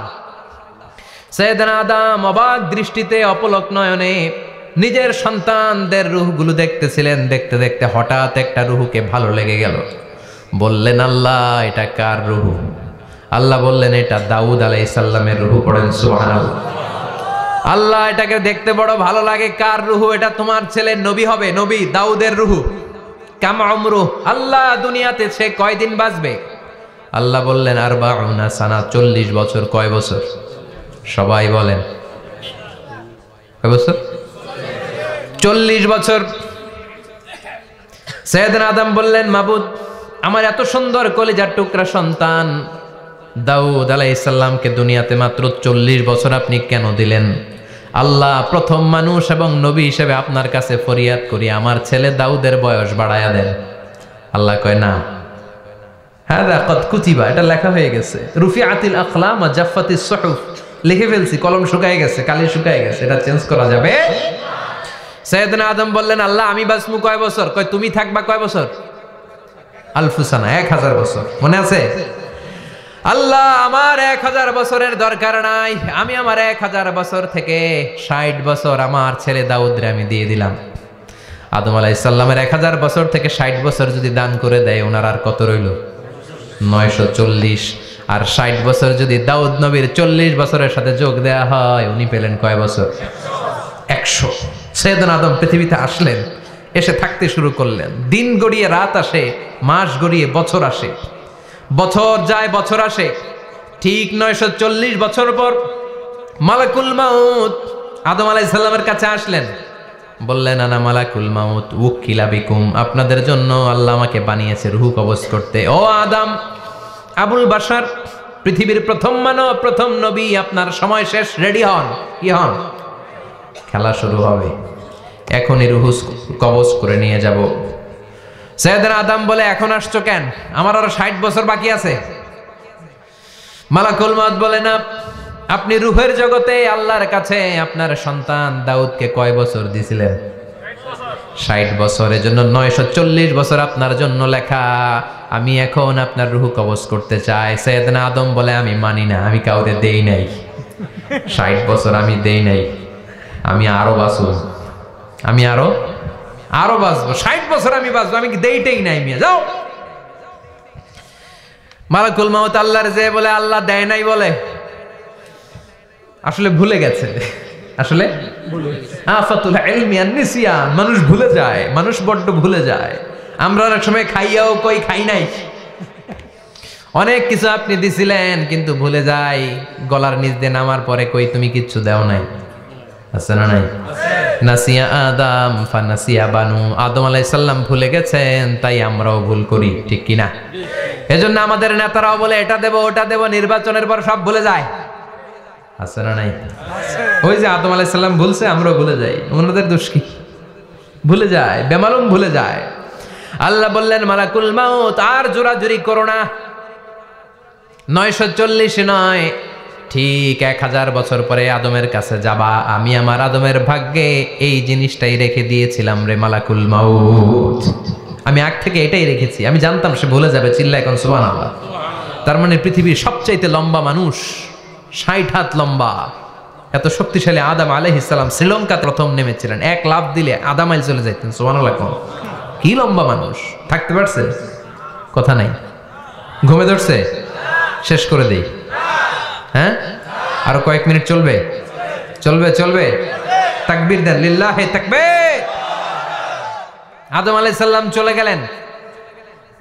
সাইয়েদনা আদম অবাক দৃষ্টিতে, অপলক নয়নে নিজের সন্তানদের রূহগুলো দেখতেছিলেন। দেখতে দেখতে হঠাৎ একটা রূহকে ভালো লেগে গেল। বললেন, আল্লাহ এটা কার রূহ? আল্লাহ বললেন, এটা দাউদ আলাইহিস সালামের রূহ। পড়েন সুবহানাল্লাহ। আল্লাহ এটাকে দেখতে বড় ভালো লাগে, কার রূহ? এটা তোমার ছেলে নবী হবে, নবী দাউদের রূহ। কাম উমরু, আল্লাহ দুনিয়াতে সে কয়দিন বাঁচবে? আল্লাহ বললেন, 40 সানা, 40 বছর। কয় বছর? সবাই বলেন, কয় বছর? 40 বছর। সাইয়েদনা আদম বললেন, মাবুদ আমার এত সুন্দর কলিজার টুকরা সন্তান দাউদ আলাইহিস সালামকে দুনিয়াতে মাত্র 40 বছর আপনি কেন দিলেন? আল্লাহ প্রথম মানুষ এবং নবী হিসেবে আপনার কাছে ফরিয়াদ করি, আমার ছেলে দাউদের বয়স বাড়ায়া দেন। আল্লাহ কয়, না, হাযা ক্বাদ কুতিবা, এটা লেখা হয়ে গেছে। রুফিআতিল আকলাম ওয়া জাফফাতিস সুহুফ, লিখে ফেলছি, কলম শুকায় গেছে, কালি শুকায় গেছে, এটা চেঞ্জ করা যাবে। সাইয়েদনা আদম বললেন, আল্লাহ আমি বাঁচমু কয় বছর? কয় তুমি থাকবা কয় বছর? আলফু সানা, 1000 বছর। মনে আছে? আল্লাহ আমার 1000 বছরের দরকার নাই, আমি আমার 1000 বছর থেকে 60 বছর আমার ছেলে দাউদরে আমি দিয়ে দিলাম। আদম আলাইহিস সালামের 1000 বছর থেকে 60 বছর যদি দান করে দেয়, ওনার আর কত রইল? 940। আর 60 বছর যদি দাউদ নবীর 40 বছরের সাথে যোগ দেয়া হয়, উনি পেলেন কয় বছর? 100। সাইয়েদনা আদম পৃথিবীতে আসলেন, এসে থাকতে শুরু করলেন। দিন গড়িয়ে রাত আসে, মাস গড়িয়ে বছর আসে, বছর যায় বছর আসে। ঠিক 940 বছর পর মালাকুল মাউত আদম আলাইহিস সালামের কাছে আসলেন। বললেন, আনা মালাকুল মাউত উকিলা বিকুম, আপনাদের জন্য আল্লাহ আমাকে বানিয়েছে রূহ কবজ করতে। ও আদম, আবুল বাশার, পৃথিবীর প্রথম মানব, প্রথম নবী, আপনার সময় শেষ, রেডি হন। কি হন? খেলা শুরু হবে, এখনই রূহ কবজ করে নিয়ে যাব। সাইয়েদনা আদম বলে, এখন আসছো কেন? আমার আরো 60 বছর বাকি আছে। মালাকুল মাউত বলে, না, আপনি রূহের জগতে আল্লাহর কাছে আপনার সন্তান দাউদকে কয় বছর দিয়েছিলেন? 60 বছর। এজন্য 940 বছর আপনার জন্য লেখা। আমি এখন আপনার রূহ কবজ করতে চাই। সাইয়েদনা আদম বলে, আমি মানি না, আমি কাউরে দেই নাই 60 বছর, আমি দেই নাই, আমি আরো বাঁচব, আমি আরো বাঁচবো, 60 বছর আমি বাঁচবো, আমি দেইটাই নাই। মিয়া যাও। মালাকুল মাউত আল্লাহর যে বলে, আল্লাহ দেয় নাই বলে, আসলে ভুলে গেছে। আসলে আফাতুল ইলমি আন নিসিয়ান, মানুষ ভুলে যায়, মানুষ বড্ড ভুলে যায়। আমরা অনেক সময় খাইয়াও কই খাই নাই। অনেক কিছু আপনি দিছিলেন কিন্তু ভুলে যাই, গলার নিচ দিয়ে নামার পরে কই তুমি কিচ্ছু দাও নাই। আছে না নাই? নাসিয়া আদম ফানাসিয়া বানু, আদম আলাইহিস সালাম ভুলে গেছেন, তাই আমরাও ভুল করি, ঠিক কি না? এজন্য আমাদের নেতারাও বলে এটা দেব ওটা দেব, নির্বাচনের পর সব ভুলে যায়। আছে না নাই? ওই যে আদম আলাইহিস সালাম ভুলছে, আমরাও ভুলে যাই। ওনাদের দোষ কি? ভুলে যায়, বেমালুম ভুলে যায়। আল্লাহ বললেন, মালাকুল মাউত আর জোরাজুরি করো না, 940 নয়, ঠিক 1000 বছর পরে আদমের কাছে যাবা। আমি আমার আদমের ভাগ্যে এই জিনিসটাই রেখে দিয়েছিলাম রে মালাকুল মাউত, আমি আগ থেকে এটাই রেখেছি। আমি জানতাম সে ভুলে যাবে। চিল্লা এখন সুবহানাল্লাহ। তার মানে পৃথিবীর সবচাইতে লম্বা মানুষ, 60 হাত লম্বা, এত শক্তিশালী আদম আলাইহিস সালাম শ্রীলঙ্কাতে প্রথম নেমেছিলেন। 1 লাফ দিলে আধা মাইল চলে যাইতেন। সুবহানাল্লাহ। কি লম্বা মানুষ! থাকতে পারছে? কথা নাই। ঘুমে ধরছে? শেষ করে দেই। হ্যাঁ, আরো কয়েক মিনিট চলবে? চলবে, চলবে। তাকবীর দেন, লিল্লাহি তাকবীর। আদম আলাইহিস সালাম চলে গেলেন।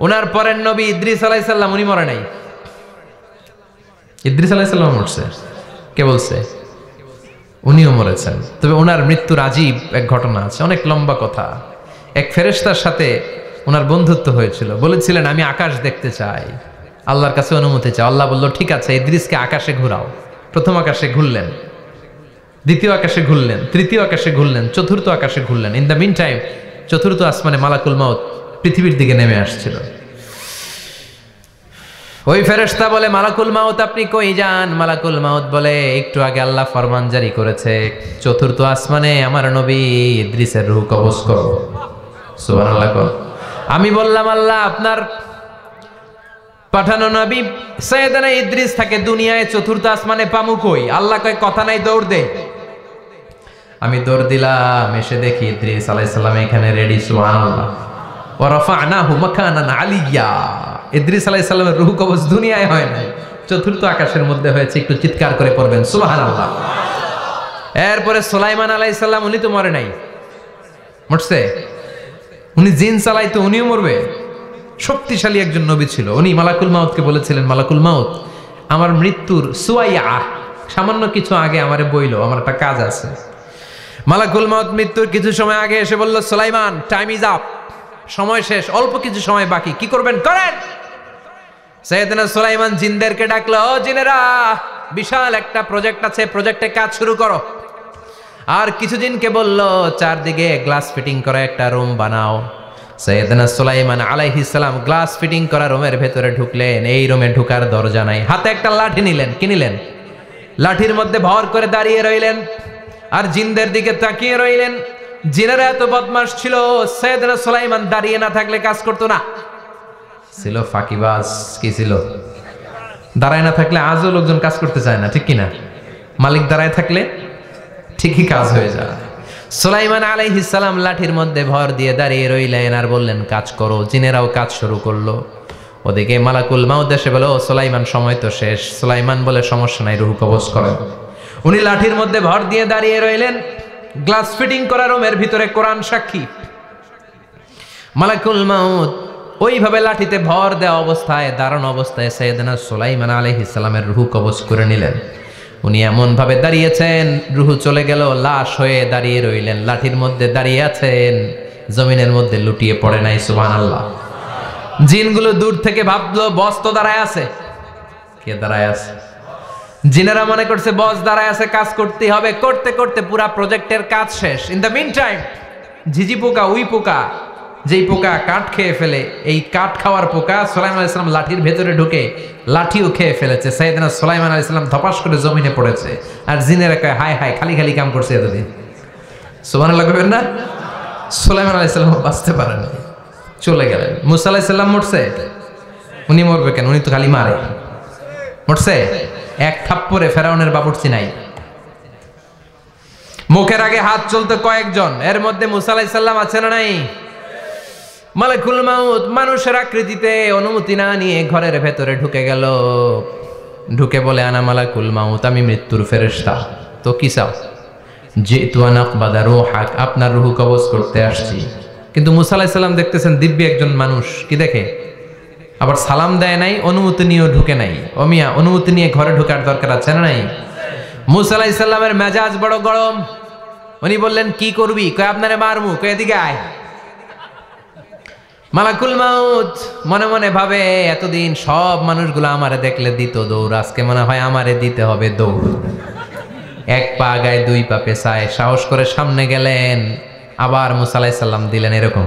ওনার পরের নবী ইদ্রিস আলাইহিস সালাম, উনি মরে নাই। ইদ্রিস আলাইহিস সালাম মরছে, কে বলছে? উনিও মরেছেন। তবে ওনার মৃত্যুর আজীব এক ঘটনা আছে, অনেক লম্বা কথা। এক ফেরেশতার সাথে ওনার বন্ধুত্ব হয়েছিল, বলেছিলেন আমি আকাশ দেখতে চাই, আল্লাহর কাছে অনুমতি চাই। আল্লাহ বলল ঠিক আছে, ইদ্রিসকে আকাশে ঘুরাও। প্রথম আকাশে ঘুরলেন, দ্বিতীয় আকাশে ঘুরলেন, তৃতীয় আকাশে ঘুরলেন, চতুর্থ আকাশে ঘুরলেন। ইন দ্য মিন টাইম চতুর্থ আসমানে মালাকুল মাউত পৃথিবীর দিকে নেমে আসছিল। ওই ফেরেশতা বলে মালাকুল মাউত আপনি কই যান? মালাকুল মাউত বলে একটু আগে আল্লাহ ফরমান জারি করেছে চতুর্থ আসমানে আমার নবী ইদ্রিসের রূহ কবজ করো। সুবহানাল্লাহ। আমি বললাম আল্লাহ আপনার পাঠানো নবী সাইয়েদনা ইদ্রিস থাকে দুনিয়ায়, চতুর্থ আসমানে পামু কই? আল্লাহ কয় কথা নাই, দৌড় দে। আমি দৌড় দিলাম, এসে দেখি ইদ্রিস আলাইহিস সালাম এখানে রেডি। সুবহানাল্লাহ। ওয়া রাফা'নাহু মাকানান আলিয়্যা। ইদ্রিস আলাইহিস সালামের রূহ কবজ দুনিয়ায় হয় নাই, চতুর্থ আকাশের মধ্যে হয়েছে। একটু চিৎকার করে পড়বেন সুবহানাল্লাহ। এরপরে সুলাইমান আলাইহিস সালাম, উনি তো মরে নাই, মরছে? উনি জিন চালাইতো, উনিও মরবে? শক্তিশালী একজন নবী ছিল। উনি মালাকুল মাউতকে বলেছিলেন মালাকুল মাউত আমার মৃত্যুর সুয়াইয়া সামান্য কিছু আগে আমারে বইলো, আমার একটা কাজ আছে। মালাকুল মাউত মৃত্যুর কিছু সময় আগে এসে বলল সুলাইমান টাইম ইজ আপ, সময় শেষ, অল্প কিছু সময় বাকি, কি করবেন করেন। সাইয়েদনা সুলাইমান জিনদেরকে ডাকলো, ও জিনেরা বিশাল একটা প্রজেক্ট আছে, প্রজেক্টে কাজ শুরু করো। আর কিছু জিনকে বলল চারদিকে গ্লাস ফিটিং করা একটা রুম বানাও। সাইয়েদনা সুলাইমান আলাইহিস সালাম গ্লাস ফিটিং করা রুমের ভেতরে ঢুকলেন। এই রুমে ঢুকার দরজা নাই, হাতে একটা লাঠি নিলেন। কি নিলেন? লাঠির মধ্যে ভর করে দাঁড়িয়ে রইলেন আর জিনদের দিকে তাকিয়ে রইলেন। জিনেরা এত বদমাশ ছিল, সাইয়েদনা সুলাইমান দাঁড়িয়ে না থাকলে কাজ করতো না, ছিল ফাঁকিবাজ। কি ছিল? দাঁড়ায় না থাকলে আজও লোকজন কাজ করতে চায় না, ঠিক কিনা? মালিক দাঁড়ায় থাকলে ঠিকই কাজ হয়ে যায়। সুলাইমান আলাইহিস সালাম লাঠির মধ্যে ভর দিয়ে দাঁড়িয়ে রইলেন আর বললেন কাজ করো। জিনেরাও কাজ শুরু করলো। ওদিকে মালাকুল মাউত এসে বলে, ও সুলাইমান সময় তো শেষ। সুলাইমান বলে সমস্যা নাই, রূহ কবজ করেন। উনি লাঠির মধ্যে ভর দিয়ে দাঁড়িয়ে রইলেন। গ্লাস ফিটিং করা রুমের ভিতরে কোরআন সাক্ষী। মালাকুল মাউত ওইভাবে লাঠিতে ভর দেওয়া অবস্থায়, দাঁড়ানো অবস্থায় সাইয়েদনা সুলাইমান আলাইহিস সালামের রূহ কবজ করে নিলেন। উনি এমন ভাবে দাঁড়িয়েছেন, রূহ চলে গেল, লাশ হয়ে দাঁড়িয়ে রইলেন। লাঠির মধ্যে দাঁড়িয়ে আছেন, জমিনের মধ্যে লুটিয়ে পড়ে নাই। সুবহানাল্লাহ। জিনগুলো দূর থেকে ভাবলো বস তো দাঁড়ায় আছে। কে দাঁড়ায় আছে? জিনেরা মনে করছে বস দাঁড়ায় আছে, কাজ করতেই হবে। করতে করতে পুরা প্রজেক্টের কাজ শেষ। ইন দ্য মিন টাইম ঝিঝি পোকা, উই পোকা, যেই পোকা কাঠ খেয়ে ফেলে, এই কাঠ খাওয়ার পোকা সুলাইমান আলাইহিস সালাম লাঠির ভেতরে ঢুকে লাঠিও খেয়ে ফেলেছে। সাইয়েদনা সুলাইমান আলাইহিস সালাম ধপাস করে জমিনে পড়েছে। আর জিনেরা কয় হায় হায়, খালি খালি কাম করছে এতদিন। সুবহানাল্লাহ কইবেন না? সুলাইমান আলাইহিস সালাম বাঁচতে পারেন, চলে গেলেন। মুসা আলাইহিস সালাম মরছে? উনি মরবে কেন? উনি তো খালি মারে। মরছে? এক থাপ্পড়ে ফেরাউনের বাবুর্চি নাই। মুখের আগে হাত চলতো কয়েকজন, এর মধ্যে মুসা আলাইহিস সালাম আছে না নাই? মালাকুল মাউত মানুষের আকৃতিতে অনুমতি না নিয়ে ঘরের ভেতরে ঢুকে গেল। ঢুকে বলে আনা মালাকুল মাউত, আমি মৃত্যুর ফেরেশতা। তো কি চাও? জিতু আন আকবাদা রূহাক, আপনার রূহ কবজ করতে আসছি। কিন্তু মুসা আলাইহিস সালাম দেখতেছেন দিব্যি একজন মানুষ, কি দেখে? আবার সালাম দেয় নাই, অনুমতি নিয়েও ঢুকে নাই। ও মিয়া, অনুমতি নিয়ে ঘরে ঢোকার দরকার আছে না নাই? মুসা আলাইহিস সালামের মেজাজ বড় গরম। উনি বললেন কি করবি? কয় আপনারে মারমু। কয় এদিকে আয়। মালাকুল মাউত মনে মনে ভাবে এতদিন সব মানুষগুলো আমারে দেখলে দিত দৌড়, আজকে মনে হয় আমারে দিতে হবে দৌড়। এক পা গায়ে দুই পা পেছায় সাহস করে সামনে গেলেন। আবার মুসা আলাইহিস সালাম দিলেন এরকম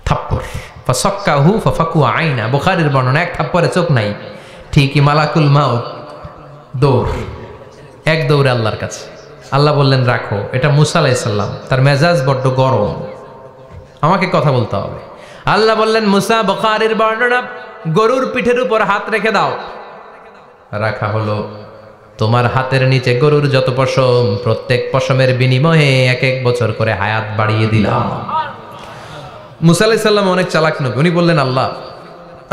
থাপ্পড়। ফাসাক্কাহু ফাফাকু আইনা, বুখারীর বর্ণনা, এক থাপ্পড়ে চোখ নাই। ঠিকই মালাকুল মাউত দৌড়, এক দৌড়ে আল্লাহর কাছে। আল্লাহ বললেন রাখো, এটা মুসা আলাইহিস সালাম, তার মেজাজ বড্ড গরম, আমাকে কথা বলতে হবে। আল্লাহ বললেন মুসা, বুখারীর বর্ণনা, গরুর পিঠের উপর হাত রেখে দাও। রাখা হলো। তোমার হাতের নিচে গরুর যত পশম, প্রত্যেক পশমের বিনিময়ে এক এক বছর করে হায়াত বাড়িয়ে দিলাম। মুসা আলাইহিস সালাম অনেক চালাক নবী। উনি বললেন আল্লাহ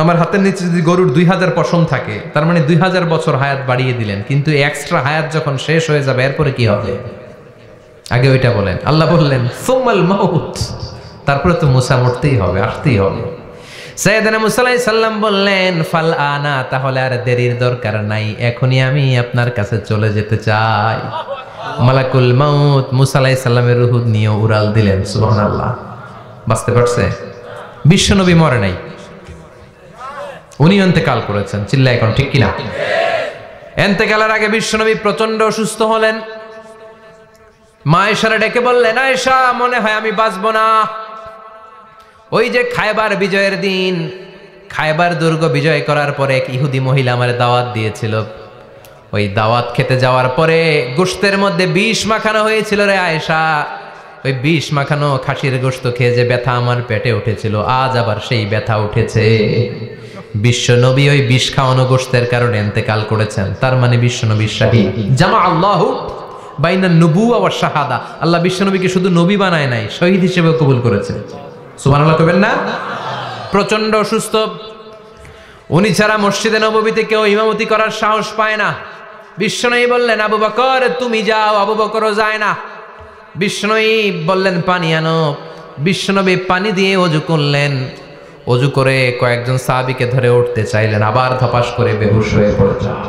আমার হাতের নিচে যদি গরুর 2000 পশম থাকে, তার মানে 2000 বছর হায়াত বাড়িয়ে দিলেন। কিন্তু এক্সট্রা হায়াত যখন শেষ হয়ে যাবে এরপরে কি হবে? আগে ওইটা বলেন। আল্লাহ বললেন সুমাল মাউত, তারপরে তো মুসা মরতেই হবে, আসতেই হবে। সাইয়েদনা মুসা আলাইহিস সালাম বললেন ফাল আনা, তাহলে আর দেরির দরকার নাই, এখনই আমি আপনার কাছে চলে যেতে চাই। মালাকুল মাউত মুসা আলাইহিস সালামের রূহ নিয়ে উড়াল দিলেন। সুবহানাল্লাহ। বাঁচতে পারছে? বিশ্বনবী মরে নাই, উনি ইন্তেকাল করেছেন। চিল্লা এখন ঠিক কিনা? ইন্তেকালের আগে বিশ্বনবী প্রচন্ড অসুস্থ হলেন। মা আয়েশারে ডেকে বললেন, আয়েশা মনে হয় আমি বাঁচবো না। ওই যে খায়বার বিজয়ের দিন, খায়বার দুর্গ বিজয় করার পরে এক ইহুদি মহিলা আমার দাওয়াত দিয়েছিল। ওই দাওয়াত খেতে যাওয়ার পরে গোশতের মধ্যে বিষ মাখানো হয়েছিল রে আয়েশা। ওই বিষ মাখানো খাসির গোশত খেয়ে যে ব্যথা আমার পেটে উঠেছিল, আজ আবার সেই ব্যথা উঠেছে। বিশ্বনবী ওই বিষ খাওয়ানো গোশতের কারণে ইন্তেকাল করেছেন। তার মানে বিশ্বনবী শাহীদ। জামা আল্লাহু বাইনা নবুওয়া ওয়া শাহাদা। আল্লাহ বিশ্বনবীকে শুধু নবী বানায় নাই, শহীদ হিসেবে কবুল করেছেন। সুবহানাল্লাহ কইবেন না? প্রচন্ড অসুস্থ, উনি ছাড়া মসজিদে নববীতে কেউ ইমামতি করার সাহস পায় না। বিশ্বনবী বললেন, আবু বকর তুমি যাও। আবু বকরও যায় না। বিশ্বনবী বললেন, পানি আনো। বিশ্বনবী পানি দিয়ে ওযু করলেন। ওযু করে কয়েকজন সাহাবীকে ধরে উঠতে চাইলেন, আবার ধপাস করে বেহুশ হয়ে পড়ে যায়।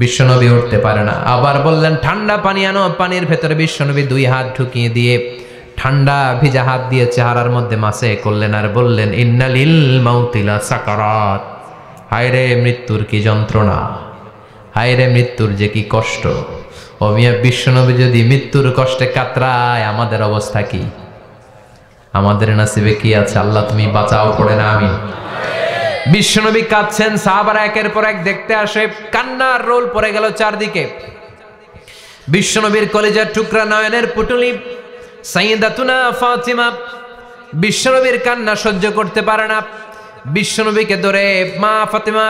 বিশ্বনবী উঠতে পারে না। আবার বললেন, ঠান্ডা পানি আনো। পানির ভেতরে বিশ্বনবী দুই হাত ঢুকিয়ে দিয়ে ঠান্ডা ভিজা হাত দিয়ে চেহারার মধ্যে মাসে করলেন আর বললেন, ইন্নালিল মাউতিলা সাকারাত। হায়রে মৃত্যুর কি যন্ত্রণা, হায়রে মৃত্যুর যে কি কষ্ট। ও মিয়া, বিশ্বনবী যদি মৃত্যুর কষ্টে কাতরায়, আমাদের অবস্থা কি? আমাদের নসিবে কি আছে? আল্লাহ তুমি বাঁচাও, পড়ে না আমিন। বিশ্বনবী কাঁদছেন, সাহাবারা একের পর এক দেখতে আসে। কান্নার রোল পড়ে গেল চারদিকে। বিশ্বনবীর কলিজার টুকরা নয়নের পুটুলি সাইয়্যিদাতুনা ফাতিমা বিশ্বনবীর কান্না সহ্য করতে পারে না। বিশ্বনবীকে ধরে মা ফাতিমা,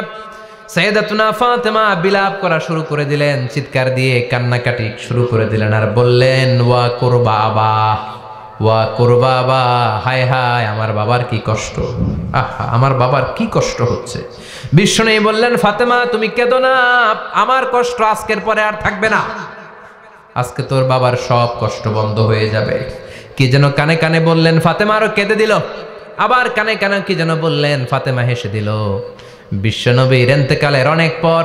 সাইয়্যিদাতুনা ফাতিমা বিলাপ করা শুরু করে দিলেন, চিৎকার দিয়ে কান্নাকাটি শুরু করে দিলেন আর বললেন, ওয়া কুরবাবা, ওয়া কুরবাবা, হায় হায় আমার বাবার কি কষ্ট, আহা আমার বাবার কি কষ্ট হচ্ছে। বিশ্বনবী বললেন, ফাতেমা তুমি কেঁদো না, আমার কষ্ট আজকের পরে আর থাকবে না। আজকে তোর বাবার সব কষ্ট বন্ধ হয়ে যাবে। কি যেন কানে কানে বললেন, ফাতেমা আরো কেঁদে দিল। আবার কানে কানে কি যেন বললেন, ফাতেমা হেসে দিল। বিশ্বনবীর ইন্তেকালের অনেক পর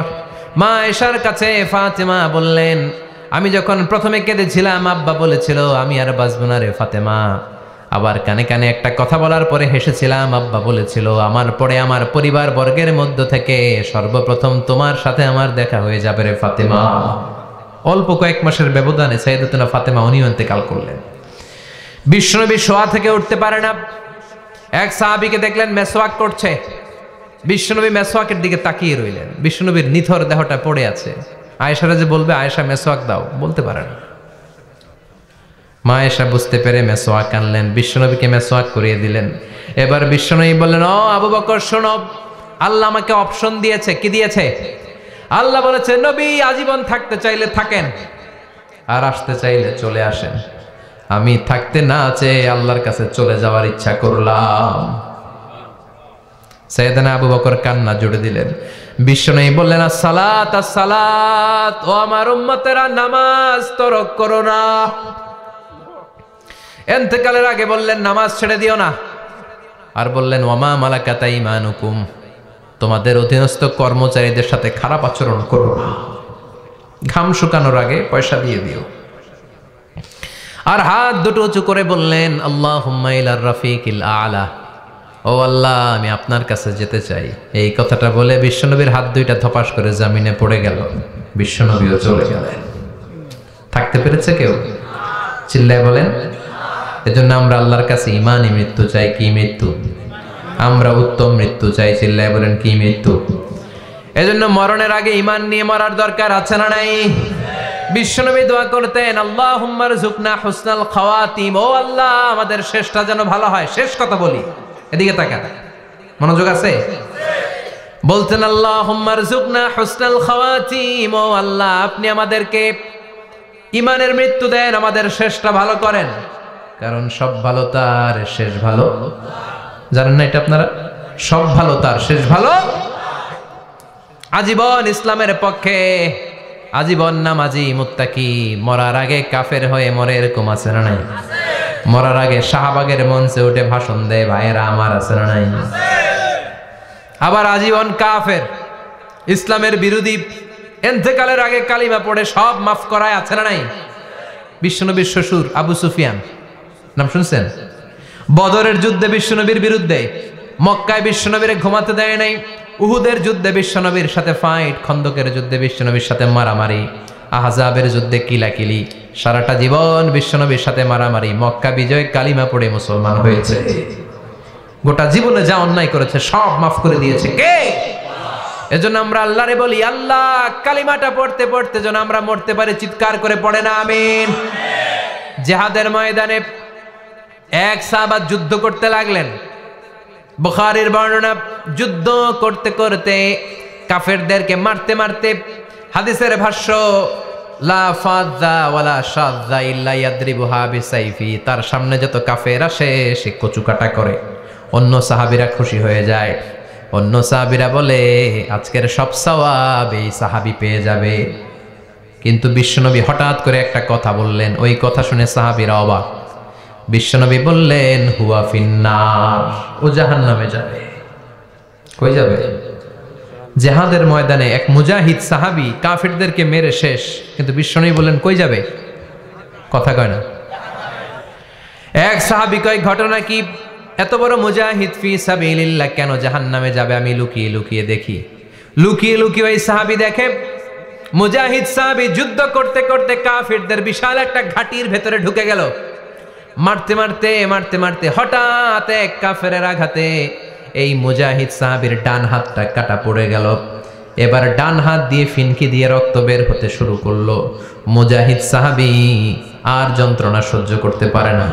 মা আয়েশার কাছে ফাতেমা বললেন, আমি যখন প্রথমে কেঁদেছিলাম আব্বা বলেছিল আমি আর বাঁচব না রে ফাতেমা। আবার কানে কানে একটা কথা বলার পরে হেসেছিলাম, আব্বা বলেছিল আমার পরে আমার পরিবার বর্গের মধ্য থেকে সর্বপ্রথম তোমার সাথে আমার দেখা হয়ে যাবে রে ফাতেমা। অল্প কয়েক মাসের ব্যবধানে সাইয়্যিদাতুনা ফাতেমা উনিও ইন্তেকাল করলেন। বিশ্বনবী শোয়া থেকে উঠতে পারে না। এক সাহাবীকে দেখলেন মেসওয়াক করছে। বিশ্বনবী মেসওয়াকের দিকে তাকিয়ে রইলেন। বিশ্বনবীর নিথর দেহটা পড়ে আছে। আয়েশারা যে বলবে আয়েশা মেসওয়াক দাও, বলতে পারে না। মা আয়েশা বুঝতে পেরে মেসওয়াক আনলেন, বিশ্বনবীকে মেসওয়াক করিয়ে দিলেন। এবার বিশ্বনবী বললেন, ও আবু বকর শোনো, আল্লাহ আমাকে অপশন দিয়েছে। কি দিয়েছে? আল্লাহ বলেছে নবী আজীবন থাকতে চাইলে থাকেন, আর আসতে চাইলে চলে আসেন। আমি থাকতে না চেয়ে আল্লাহর কাছে চলে যাওয়ার ইচ্ছা করলাম। সাইয়েদনা আবু বকর কান্না জুড়ে দিলেন। বিশ্বনবী বললেন, আসসালাত আসসালাত, ও আমার উম্মতেরা নামাজ তরক করো না। ইন্তেকালের আগে বললেন নামাজ ছেড়ে দিও না। আর বললেন, ওয়ামা মালাকাত আইমানুকুম, তোমাদের অধীনস্থ কর্মচারীদের সাথে খারাপ আচরণ করো না। ঘাম শুকানোর আগে পয়সা দিয়ে দিও। আর হাত দুটো উঁচু করে বললেন, আল্লাহুম্মা ইলার রাফিকিল আলা, ও আল্লাহ আমি আপনার কাছে যেতে চাই। এই কথাটা বলে বিশ্বনবীর হাত দুইটা ধপাস করে জামিনে পড়ে গেল। বিশ্বনবীও চলে গেলেন। থাকতে পেরেছে কেউ? চিল্লায় বলেন। এজন্য আমরা আল্লাহর কাছে ঈমানি মৃত্যু চাই। কি মৃত্যু? আমরা উত্তম মৃত্যু চাই। চিল্লায় বলেন কি মৃত্যু? এজন্য মরণের আগে ঈমান নিয়ে মরার দরকার আছে না নাই? বিশ্বনবী দোয়া করতেন, আল্লাহুম্মা রযুকনা হুসনাল খাওয়াতিম, ও আল্লাহ আমাদের শেষটা যেন ভালো হয়। শেষ কথা বলি, এদিকে তাকান, মনোযোগ আছে? বলতেন, আল্লাহুম্মা রযুকনা হুসনাল খাওয়াতিম, ও আল্লাহ আপনি আমাদেরকে ঈমানের মৃত্যু দেন, আমাদের শেষটা ভালো করেন। কারণ সব ভালো তার শেষ ভালো। জানেন না এটা আপনারা? সব ভালো তার শেষ ভালো। আজীবন ইসলামের পক্ষে, আজীবন নামাজি মুত্তাকি, মরার আগে কাফের হয়ে মরে, এরকম আছে না নাই? মরার আগে শাহবাগের মঞ্চে উঠে ভাষণ দেয়, ভাইয়েরা আমার, আছে না নাই? আবার আজীবন কাফের, ইসলামের বিরোধী, ইন্তেকালের আগে কালিমা পড়ে সব মাফ করায়, আছে না নাই? বিশ্বনবীর শ্বশুর আবু সুফিয়ান, নাম শুনছেন? বদরের যুদ্ধে বিশ্বনবীর বিরুদ্ধে, মক্কায় বিশ্বনবীরে ঘুমাতে দেয় নাই, উহুদের যুদ্ধে বিশ্বনবীর সাথে ফাইট, খন্দকের যুদ্ধে বিশ্বনবীর সাথে মারামারি, আহজাবের যুদ্ধে কিলাকিলি, সারাটা জীবন বিশ্বনবীর সাথে মারামারি, মক্কা বিজয় কালিমা পড়ে মুসলমান হয়েছে। গোটা জীবনে যা অন্যায় করেছে সব মাফ করে দিয়েছে কে? এজন্য আমরা আল্লাহরে বলি, আল্লাহ কালিমাটা পড়তে পড়তে যেন আমরা মরতে পারি, চিৎকার করে পড়ে না আমিন। জিহাদের ময়দানে এক সাহাবা যুদ্ধ করতে লাগলেন। বুখারীর বর্ণনা, যুদ্ধ করতে করতে কাফেরদেরকে মারতে মারতে, হাদিসের ভাষ্য লা ফাযা ওয়ালা শাযা ইল্লা ইয়াদরিবুহা বিসাইফি, তার সামনে যত কাফের আসে সে কচুকাটা করে। অন্য সাহাবীরা খুশি হয়ে যায়, অন্য সাহাবীরা বলে আজকের সব সওয়াব এই সাহাবী পেয়ে যাবে। কিন্তু বিশ্বনবী হঠাৎ করে একটা কথা বললেন, ওই কথা শুনে সাহাবীরা অবাক। বিশ্বনবী বললেন হুয়া ফিন্নার, ও জাহান্নামে যাবে। কই যাবে? জিহাদের ময়দানে এক মুজাহিদ সাহাবী কাফেরদেরকে মেরে শেষ, কিন্তু বিশ্বনবী বললেন কই যাবে? কথা কয় না। এক সাহাবী কয় ঘটনা কি, এত বড় মুজাহিদ ফি সাবিলিল্লাহ কেন জাহান্নামে যাবে? আমি লুকিয়ে লুকিয়ে দেখি। লুকিয়ে লুকিয়ে ওই সাহাবী দেখে মুজাহিদ সাহাবী যুদ্ধ করতে করতে কাফেরদের বিশাল একটা ঘাটির ভেতরে ঢুকে গেল। মারতে মারতে মারতে মারতে হঠাৎ এক কাফেরের আঘাতে এই মুজাহিদ সাহাবীর ডান হাতটা কাটা পড়ে গেল। এবার ডান হাত দিয়ে ফিনকি দিয়ে রক্ত বের হতে শুরু করলো। মুজাহিদ সাহাবী আর যন্ত্রণা সহ্য করতে পারে না।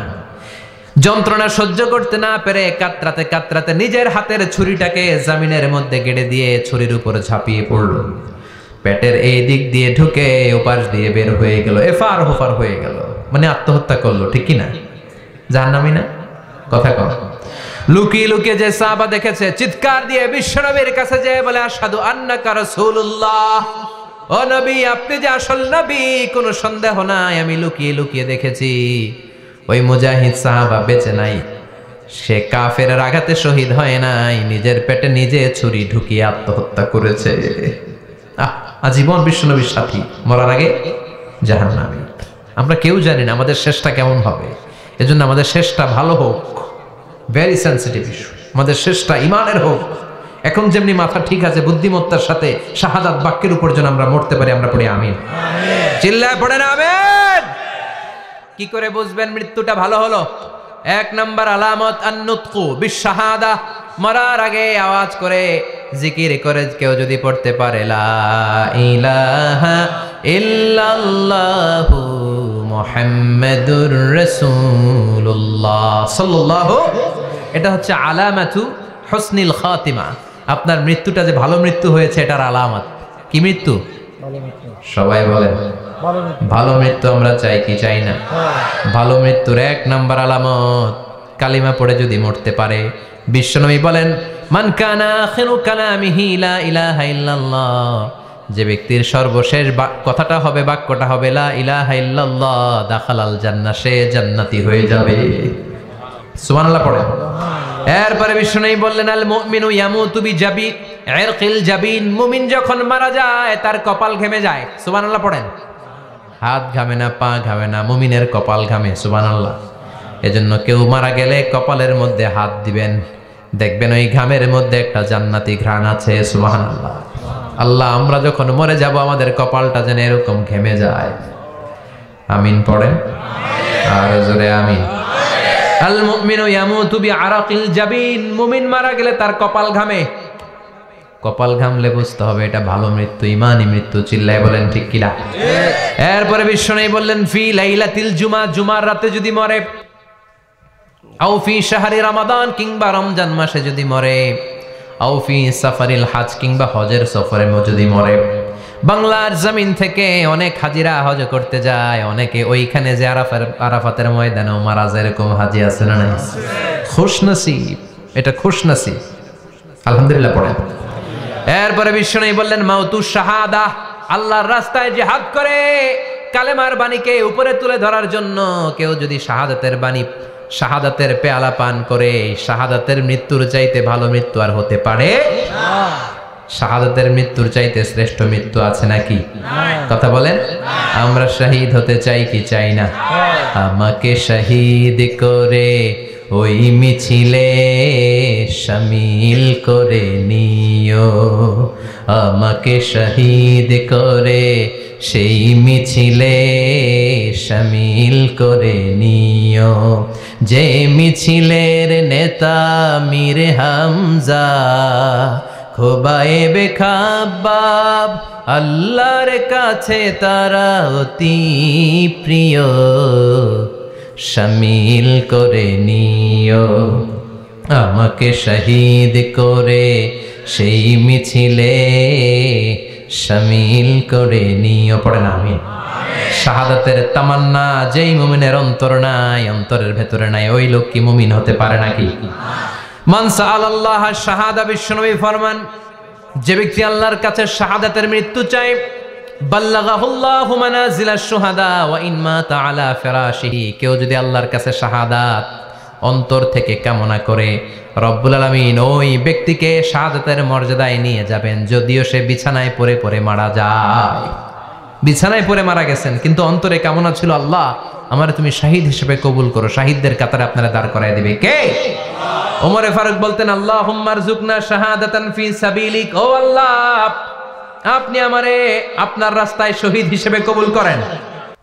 যন্ত্রণা সহ্য করতে না পেরে কাতরাতে কাতরাতে নিজের হাতের ছুরিটাকে জমিনের মধ্যে গেড়ে দিয়ে ছুরির উপর ঝাঁপিয়ে পড়ল। পেটের এই দিক দিয়ে ঢুকে ওপাশ দিয়ে বের হয়ে গেল, এফার হোফার হয়ে গেল, মানে আত্মহত্যা করলো। ঠিক কি না? জাহান্নামী না? কথা কম। লুকিয়ে লুকিয়ে যে সাহাবা দেখেছে চিৎকার দিয়ে বিশ্বনবীর কাছে যেয়ে বলে আশহাদু আন্নাকা রাসূলুল্লাহ, ও নবী আপনি যে আসল নবী, কোনো সন্দেহ নাই, আমি লুকিয়ে লুকিয়ে দেখেছি। ওই মুজাহিদ সাহাবা বেঁচে নাই, সে কাফেরের আঘাতে শহীদ হয় নাই, নিজের পেটে নিজে ছুরি ঢুকিয়ে আত্মহত্যা করেছে। আজীবন বিশ্বনবীর সাথী, মরার আগে জাহান্নামী। আমরা কেউ জানি না আমাদের শেষটা কেমন হবে, এজন্য আমাদের শেষটা ভালো হোক। ভেরি সেন্সিটিভ ইস্যু, আমাদের শেষটা ইমানের হোক। এখন যেমনি মাথা ঠিক আছে, বুদ্ধিমত্তার সাথে শাহাদাত বাক্যের উপর যেন আমরা মরতে পারি, আমরা পড়ি আমিন। চিল্লায় পড়েন আমিন। কি করে বুঝবেন মৃত্যুটা ভালো হলো? এক নাম্বার আলামত আন-নুতকু বিশ-শাহাদা, মরার আগে আওয়াজ করে জিকির করে কেউ যদি পড়তে পারে লা ইলাহা ইল্লাল্লাহু মুহাম্মাদুর রাসূলুল্লাহ সাল্লাল্লাহু, এটা হচ্ছে আলামাতু হুসনিল খাতিমা। আপনার মৃত্যুটা যে ভালো মৃত্যু হয়েছে এটার আলামত। কি মৃত্যু? সবাই বলেন ভালো মৃত্যু আমরা চাই কি চাই না? ভালো মৃত্যুর এক নাম্বার আলামত কালিমা পড়ে যদি মরতে পারে। বিশ্বনবী বলেন মান কানা আখিরু কালামিহি লা ইলাহা ইল্লাল্লাহ, যে ব্যক্তির সর্বশেষ কথাটা হবে, বাক্যটা হবে লা ইলাহা ইল্লাল্লাহ, দাখালাল জান্নাহ, সে জান্নাতি হয়ে যাবে। সুবহানাল্লাহ পড়েন। এরপরে বিশ্বনবী বললেন আল মুমিনু ইয়ামুতু বিজাবি ইরকিল জাবিন, মুমিন যখন মারা যায় তার কপাল ঘেমে যায়। সুবহানাল্লাহ পড়েন। হাত ঘামে না, পা ঘামে না, মুমিনের কপাল ঘামে। সুবহানাল্লাহ। এজন্য কেউ মারা গেলে কপালের মধ্যে হাত দিবেন, দেখবেন ওই ঘামের মধ্যে একটা জান্নাতি ঘ্রাণ আছে। সুবহানাল্লাহ। আল্লাহ আমরা যখন মরে যাব আমাদের কপালটা যেন এরকম ঘেমে যায়। আমিন পড়েন আর জোরে আমিন। আল মুমিনু ইয়ামুতু বিআরাকিল জাবিন, মুমিন মারা গেলে তার কপাল ঘামে। কপাল ঘামলে বুঝতে হবে এটা ভালো মৃত্যু, ইমানি মৃত্যু। চিল্লায় বলেন ঠিক কিনা? এরপরে বিশ্বনবী বললেন ফি লাইলাতিল জুমা, জুমার রাতে যদি মরে, আও ফি শাহরি রমাদান, কিংবা রমজান মাসে যদি মরে, আও ফি সাফারিল হজ, কিংবা হজের সফরে যদি মরে। বাংলার জমিন থেকে অনেক হাজিরা হজ করতে যায়, অনেকে ওইখানে যে আরাফাতের ময়দানেও মারা যায়, এরকম হাজি আছে না নাই? খুশনসিব, এটা খুশনসিব। আলহামদুলিল্লাহ পড়েন। এরপরে বিশ্বনবী বললেন মাউতু শাহাদা, আল্লাহর রাস্তায় জিহাদ করে কালেমার বাণীকে উপরে তুলে ধরার জন্য কেউ যদি শাহাদাতের বাণী, শাহাদাতের পেয়ালা পান করে, শাহাদাতের মৃত্যুর চাইতে ভালো মৃত্যু আর হতে পারে না। শাহাদাতের মৃত্যুর চাইতে শ্রেষ্ঠ মৃত্যু আছে নাকি? কথা বলেন। আমরা শহীদ হতে চাই কি চাই না? আমাকে শহীদ করে ওই মিছিলে শামিল করে নিও, আমাকে শহীদ করে সেই মিছিলে শামিল করে নিও। যে মিছিলের নেতা মীর হামজা, খোবায়েবে খাব্বাব, আল্লাহর কাছে তারা অতি প্রিয়, শামিল করে নিও, আমাকে শহীদ করে সেই মিছিলে শামিল করে নিও। পড়ে না আমি শাহাদাতের তামান্না যেই মুমিনের অন্তর নাই, অন্তরের ভেতরে নাই, ওই লোক কি মুমিন হতে পারে নাকি? মান সাআলাল্লাহ শাহাদা, বিশ্বনবী ফরমান, যে ব্যক্তি আল্লাহর কাছে শাহাদাতের মৃত্যু চায়, বাল্লাগাহুল্লাহু মানাজিলাশ শুহাদা ওয়া ইন মাতা আলা ফিরাশিহি, কেউ যদি আল্লাহর কাছে শাহাদাত অন্তর থেকে কামনা করে, রব্বুল আলামিন ওই ব্যক্তিকে শাহাদাতের মর্যাদায় নিয়ে যাবেন, যদিও সে বিছানায় পড়ে পড়ে মারা যায়। বিছানায় পড়ে মারা গেছেন, কিন্তু অন্তরে কামনা ছিল, আল্লাহ আমারে তুমি শাহিদ হিসেবে কবুল করো। শাহিদদের কাতারে আপনারা দাঁড় করায় দিবে কে? ওমরে ফারুক বলতেন, আল্লাহুম্মা আরযুকনা শাহাদাতান ফি সাবিলিক, ও আল্লাহ আপনি আমারে আপনার রাস্তায় শহীদ হিসেবে কবুল করেন।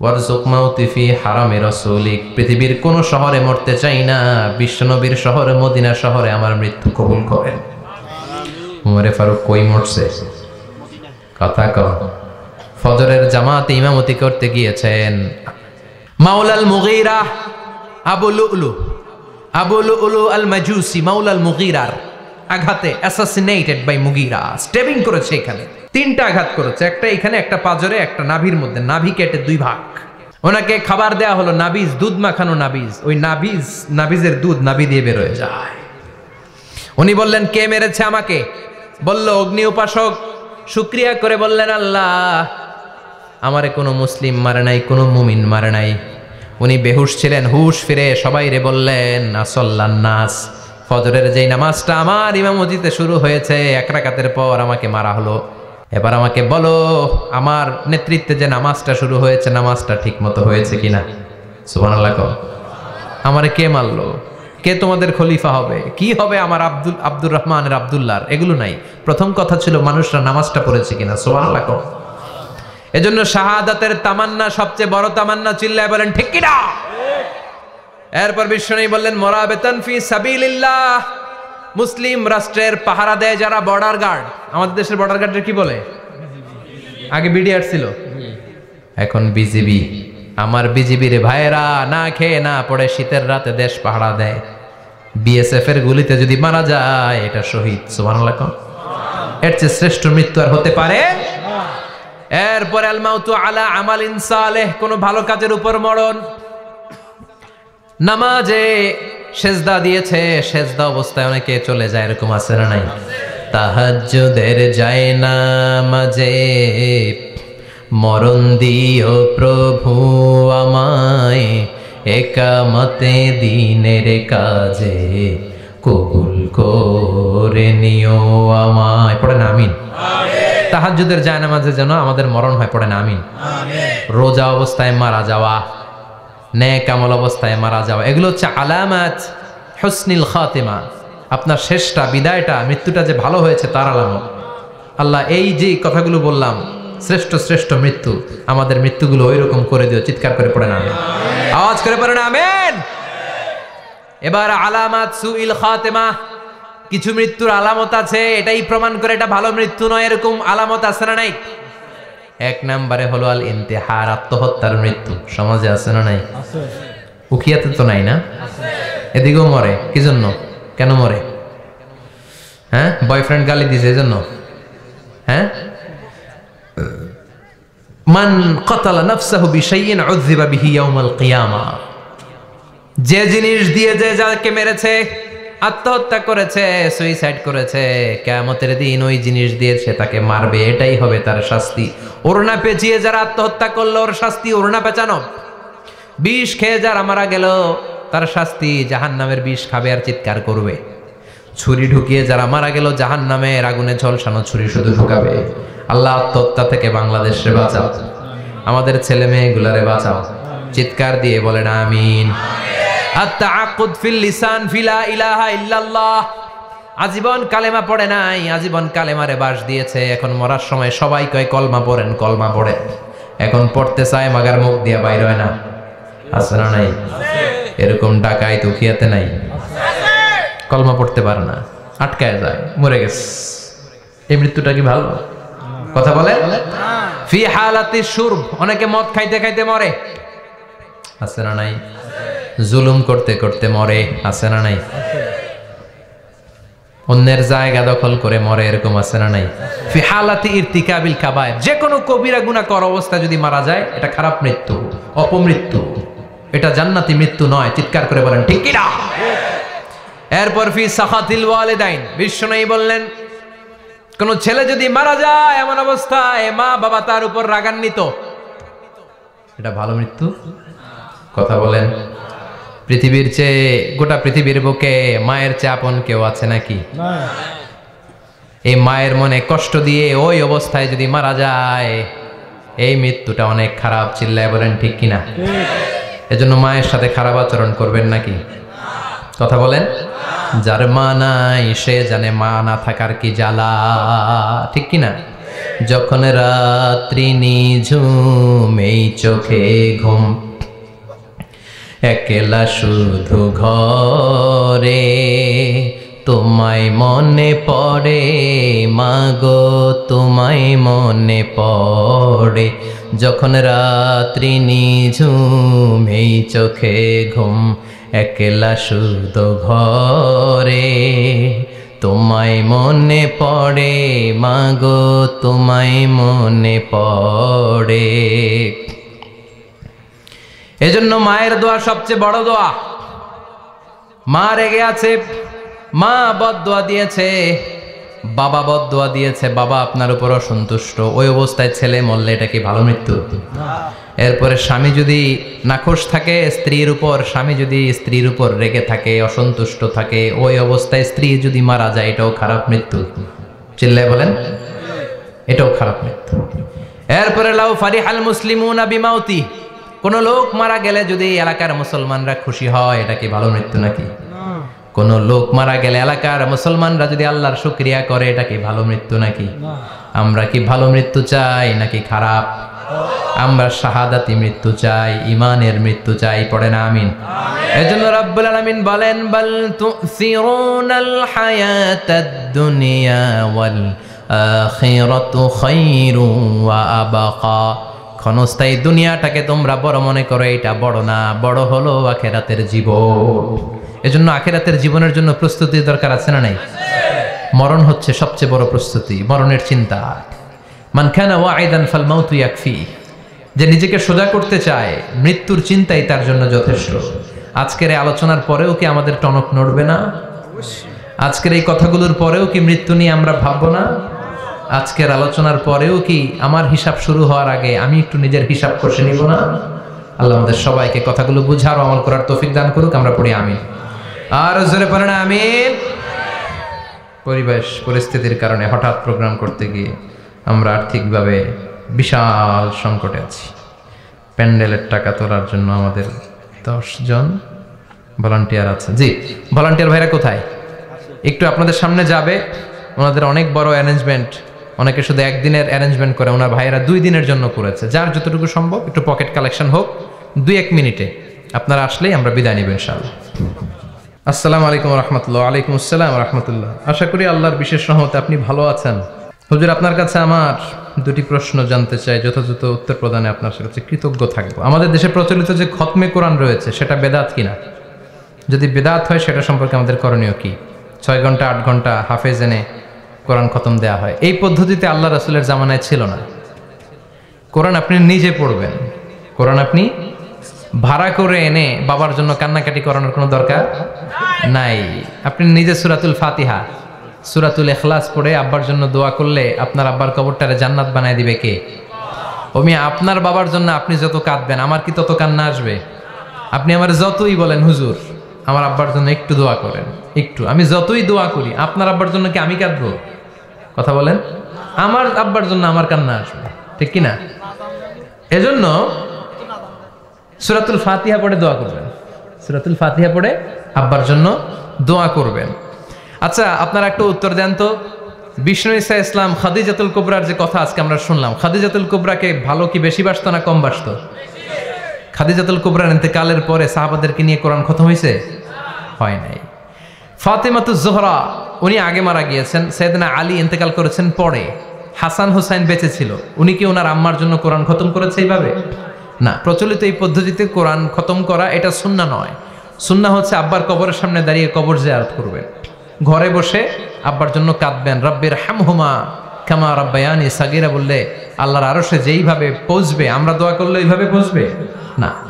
ওয়ারযুক মাউতি ফি হারামি রাসূলিক, পৃথিবীর কোন শহরে মরতে চাই না, বিশ্বনবীর শহরে মদিনা শহরে আমার মৃত্যু কবুল করেন। ওমরে ফারুক কই মরছে? কথা কও। ফজরের জামাতে ইমামতি করতে গিয়েছেন মাওলাল মুগীরা আবু লুলু আল মাজুসি, মাওলাল মুগীরার আঘাতে অ্যাসাসিনেটেড বাই মুগীরা, স্টেবিং করেছে। এখানে 3টা আঘাত করেছে, একটা এখানে, একটা পাজরে, একটা নাভির মধ্যে, নাভি কেটে 2 ভাগ। ওনাকে খাবার দেয়া হলো নাবিজ, দুধ মাখানো নাবিজ, ওই নাবিজের দুধ নাভি দিয়ে বের হয়ে যায়। উনি বললেন, কে মেরেছে আমাকে? বলল, অগ্নি উপাসক। শুকরিয়া করে বললেন, আল্লাহ আমারে কোনো মুসলিম মারে নাই, কোনো মুমিন মারে নাই। উনি বেহুশ ছিলেন, হুশ ফিরে সবাই রে বললেন, আসল্লান নাস, ফজরের যেই নামাজটা আমার ইমামতিতে শুরু হয়েছে, 1 রাকাতের পর আমাকে মারা হলো। এবার আমাকে বলো, আমার নেতৃত্বে যে নামাজটা শুরু হয়েছে, নামাজটা ঠিক মতো হয়েছে কিনা? সুবহানাল্লাহ। আমারে কে মারলো? কে তোমাদের খলিফা হবে? কি হবে আমার আব্দুর রহমানের আব্দুল্লাহর? এগুলো নাই। প্রথম কথা ছিল মানুষরা নামাজটা পড়েছে কিনা। সুবহানাল্লাহ। এজন্য শাহাদাতের তামান্না সবচেয়ে বড় তামান্না। চিল্লায় বলেন ঠিক কিনা? এরপর বিশ্বনবী বললেন, মুরাবিতান ফি সাবিলিল্লাহ, মুসলিম রাষ্ট্রের পাহারা দেয় যারা, বর্ডার গার্ড। আমাদের দেশের বর্ডার গার্ডের কি বলে? আগে বিডিআর ছিল, এখন বিজিবি। আমার বিজিবির ভাইয়েরা না খেয়ে না পড়ে শীতের রাতে দেশ পাহারা দেয়। বিএসএফ এর গুলিতে যদি মারা যায়, এটা শহীদ। সুবহানাল্লাহ। এর চেয়ে শ্রেষ্ঠ মৃত্যু আর হতে পারে? এরপর আল মাউতু আলা আমালিন সালেহ, কোন ভালো কাজের উপর মরণ। নামাজে সেজদা দিয়েছে, সেজদা অবস্থায় অনেকে চলে যায়, এরকম আছে না নাই? তাহাজ্জুদের যায় নামাজে মরণ দিও প্রভু আমায়, একামতে দিনের কাজে কবুল করে নিও আমায়। পড়েন আমিন। তাহাজ্জুদের যায় নামাজে যেন আমাদের মরণ হয়, পড়েন আমিন। রোজা অবস্থায় মারা যাওয়া, নেক আমল অবস্থায় মারা যাওয়া, এগুলো হচ্ছে আলামাত হুসনিল খাতিমা। আপনার শেষটা, বিদায়টা, মৃত্যুটা যে ভালো হয়েছে তার আলামত। আল্লাহ এই যে কথাগুলো বললাম, শ্রেষ্ঠ শ্রেষ্ঠ মৃত্যু, আমাদের মৃত্যুগুলো ওই রকম করে দিও। চিৎকার করে পড়েন আমিন, আওয়াজ করে পড়েন আমিন। এবার আলামাত সুইল খাতিমা, কিছু মৃত্যুর আলামত আছে, এটাই প্রমাণ করে এটা ভালো মৃত্যু নয়, এরকম আলামত আছে না নাই? 1 নম্বরে হলো আল ইন্তিহার, আত্মহত্যার মৃত্যু। সমাজে আছে না নাই? উখিয়াতে তো নাই না? এদিকেও মরে, কি জন্য? কেন মরে? হ্যাঁ, বয়ফ্রেন্ড গালি দিয়েছে এজন্য? হ্যাঁ, মান কাতালা নাফসাহু বিশাইইন উযযিবা বিহি ইয়াউমাল কিয়ামা, যে জিনিস দিয়ে যে যাকে মেরেছে, আত্মহত্যা করেছে, সুইসাইড করেছে, কিয়ামতের দিন ওই জিনিস দিয়ে সে তাকে মারবে, এটাই হবে তার শাস্তি। ওড়না পেঁচিয়ে যারা আত্মহত্যা করলো, ওর শাস্তি ওড়না পেঁচানো। বিষ খেয়ে যারা মারা গেল, তার শাস্তি জাহান্নামের বিষ খাবে আর চিৎকার করবে। ছুরি ঢুকিয়ে যারা মারা গেল, জাহান্নামের আগুনে ঝলসানো ছুরি শুধু ঢুকাবে। আল্লাহ আত্মহত্যা থেকে বাংলাদেশে বাঁচাও, আমাদের ছেলে মেয়েগুলারে বাঁচাও। চিৎকার দিয়ে বলেন আমিন। আত-তাআক্কুদ ফিল লিসান ফিলা ইলাহা ইল্লাল্লাহ, আজীবন কালেমা পড়ে নাই, আজীবন কালেমারে বাস দিয়েছে, এখন মরার সময় সবাই কয় কলমা পড়েন কলমা পড়েন, এখন পড়তে চায় মাগার মুখ দিয়া বাইর হয় না। আছে না নাই? এরকম ডাকাই তুখিয়াতে নাই, কলমা পড়তে পারে না, আটকায় যায়, মরে গেছে। এই মৃত্যুটা কি ভালো কথা বলে? ফি হালাতি শুরব, অনেকে মদ খাইতে খাইতে মরে, আছে না নাই? জুলুম করতে করতে মরে, আছে না নাই? অন্যের জায়গা দখল করে মরে, এরকম আছে না নাই? ফি হালাতি ইরতিকাবিল কাবায়ের, যে কোনো কবিরা গুনাহ করা অবস্থা যদি মারা যায় এটা খারাপ মৃত্যু, অপমৃত্যু, এটা জান্নাতি মৃত্যু নয়। চিৎকার করে বলেন ঠিক কি না? এরপর ফি সাখাতিল ওয়ালিদাইন, বিশ্বনবী বললেন কোন ছেলে যদি মারা যায় এমন অবস্থায় মা বাবা তার উপর রাগান্বিত, এটা ভালো মৃত্যু? কথা বলেন। পৃথিবীর চেয়ে, গোটা পৃথিবীর বুকে মায়ের চেয়ে আপন কেউ আছে নাকি? এই মায়ের মনে কষ্ট দিয়ে ওই অবস্থায় যদি মারা যায়, এই মৃত্যুটা অনেক খারাপ। চিল্লায় বলেন ঠিক কিনা? এজন্য মায়ের সাথে খারাপ আচরণ করবেন নাকি? কথা বলেন। যার মা নাই সে জানে মা না থাকার কি জ্বালা, ঠিক কিনা? যখন রাত্রি নিঝুম এই চোখে ঘুম, একলা শুধু ঘরে, তোমায় মনে পড়ে মাগো, তোমায় মনে পড়ে। যখন রাত্রি নিঝুম এই চোখে ঘুম, একলা শুধু ঘরে, তোমায় মনে পড়ে মাগো, তোমায় মনে পড়ে। এজন্য মায়ের দোয়া সবচেয়ে বড় দোয়া। মা রেগে আছে, মা বদদোয়া দিয়েছে, বাবা বদদোয়া দিয়েছে, বাবা আপনার উপর অসন্তুষ্ট, ওই অবস্থায় ছেলে মরলে এটা কি ভালো মৃত্যু? এরপরে স্বামী যদি নাখোশ থাকে স্ত্রীর উপর, স্বামী যদি স্ত্রীর উপর রেগে থাকে, অসন্তুষ্ট থাকে, ওই অবস্থায় স্ত্রী যদি মারা যায় এটাও খারাপ মৃত্যু। চিল্লায় বলেন এটাও খারাপ মৃত্যু। এরপরে লাউ ফারিহাল মুসলিমুনা বিমাউতি, কোন লোক মারা গেলে যদি এলাকার মুসলমানরা খুশি হয়, এটা কি ভালো মৃত্যু নাকি? কোন লোক মারা গেলে এলাকার মুসলমানরা যদি আল্লাহর শুকরিয়া করে, এটা কি ভালো মৃত্যু নাকি? আমরা কি ভালো মৃত্যু চাই নাকি খারাপ? আমরা শাহাদাতি মৃত্যু চাই, ঈমানের মৃত্যু চাই। পড়ে না আমিন। এজন্য রব্বুল আলামিন বলেন বাল তুসিরুনাল হায়াতাদ দুনিয়া ওয়াল আখিরাতু খায়রুন ওয়া আবকা, ক্ষণস্থায়ী দুনিয়াটাকে তোমরা বড় মনে করো, এটা বড় না, বড় হলো আখিরাতের জীবন। এজন্য আখিরাতের জীবনের জন্য প্রস্তুতির দরকার আছে না নাই? মরণ হচ্ছে সবচেয়ে বড় প্রস্তুতি, মরণের চিন্তা। মান কানা ওয়াইদান ফাল মাউতু ইয়াকফি, যে নিজেকে সোজা করতে চায় মৃত্যুর চিন্তাই তার জন্য যথেষ্ট। আজকের এই আলোচনার পরেও কি আমাদের টনক নড়বে না? আজকের এই কথাগুলোর পরেও কি মৃত্যু নিয়ে আমরা ভাববো না? আজকের আলোচনার পরেও কি আমার হিসাব শুরু হওয়ার আগে আমি একটু নিজের হিসাব কষে নিব না? আল্লাহ আমাদের সবাইকে কথাগুলো বুঝার আমল করার তৌফিক দান করুক। আমরা পড়ি আমিন। আর জোরে পড়েন আমিন। পরিবেশ পরিস্থিতির কারণে হঠাৎ প্রোগ্রাম করতে গিয়ে আমরা আর্থিকভাবে বিশাল সংকটে আছি। প্যান্ডেলের টাকা তোলার জন্য আমাদের 10 জন ভলান্টিয়ার আছে। জি, ভলান্টিয়ার ভাইরা কোথায়? একটু আপনাদের সামনে যাবে। ওনাদের অনেক বড় অ্যারেঞ্জমেন্ট, অনেকে শুধু একদিনের অ্যারেঞ্জমেন্ট করে, ওনার ভাইয়েরা 2 দিনের জন্য করেছে। যার যতটুকু সম্ভব একটু পকেট কালেকশন হোক, 2-1 মিনিটে আপনারা আসলেই আমরা বিদায় নিব ইনশাআল্লাহ। আসসালামু আলাইকুম রহমতুল্লাহ। ওয়ালাইকুম আসসালাম রহমতুল্লাহ। আশা করি আল্লাহর বিশেষ রহমতে আপনি ভালো আছেন। হুজুর, আপনার কাছে আমার 2টি প্রশ্ন জানতে চাই, যথাযথ উত্তর প্রদানে আপনার কাছে কৃতজ্ঞ থাকবো। আমাদের দেশে প্রচলিত যে খতমে কোরআন রয়েছে সেটা বেদাত কিনা? যদি বেদাত হয় সেটা সম্পর্কে আমাদের করণীয় কি? 6 ঘন্টা 8 ঘন্টা হাফেজ এনে কোরআন খতম দেয়া হয়, এই পদ্ধতিতে আল্লাহ রাসূলের জামানায় ছিল না। কোরআন আপনি নিজে পড়বেন, কোরআন আপনি ভাড়া করে এনে বাবার জন্য কান্নাকাটি করানোর কোনো দরকার নাই। আপনি নিজে সূরাতুল ফাতিহা, সূরাতুল ইখলাস পড়ে আব্বার জন্য দোয়া করলে আপনার আব্বার কবরটারে জান্নাত বানায় দিবে কে? ওমি আপনার বাবার জন্য আপনি যত কাঁদবেন আমার কি তত কান্না আসবে? আপনি আমার যতই বলেন হুজুর আমার আব্বার জন্য একটু দোয়া করেন, একটু, আমি যতই দোয়া করি আপনার আব্বার জন্য কি আমি কাঁদবো? কথা বলেন। আমার আব্বার জন্য আমার কান্না আসবে, ঠিক কিনা? এজন্য সূরাতুল ফাতিহা পড়ে দোয়া করবেন। সূরাতুল ফাতিহা পড়ে আব্বার জন্য দোয়া করবেন। আচ্ছা, আপনারা একটা উত্তর দেন তো, বিষ্ণু ঈসা ইসলাম খাদিজাতুল কুবরার যে কথা আজকে আমরা শুনলাম, খাদিজাতুল কুবরাকে ভালো কি বেশি বাসতো না কম বাসতো? খাদিজাতুল কুবরার ইন্তেকালের পরে সাহাবাদেরকে নিয়ে কোরআন খতম হয়েছে? হয় নাই। ফাতেমাতুজ জোহরা উনি আগে মারা গিয়েছেন, সাইয়েদনা আলী ইন্তেকাল করেছেন পরে, হাসান হুসাইন বেঁচে ছিল, উনি কি ওনার আম্মার জন্য কোরআন খতম করেছে এইভাবে? না, প্রচলিত এই পদ্ধতিতে কোরআন খতম করা এটা সুন্নাহ নয়। সুন্নাহ হচ্ছে আব্বার কবরের সামনে দাঁড়িয়ে কবর জিয়ারত করবেন, ঘরে বসে আব্বার জন্য কাঁদবেন, রব্বির হামহুমা কামা রাব্বায়ানি সাগীরা বললে আল্লাহর আরশে যেইভাবে পৌঁছবে, আমরা দোয়া করলে এইভাবে পৌঁছবে না।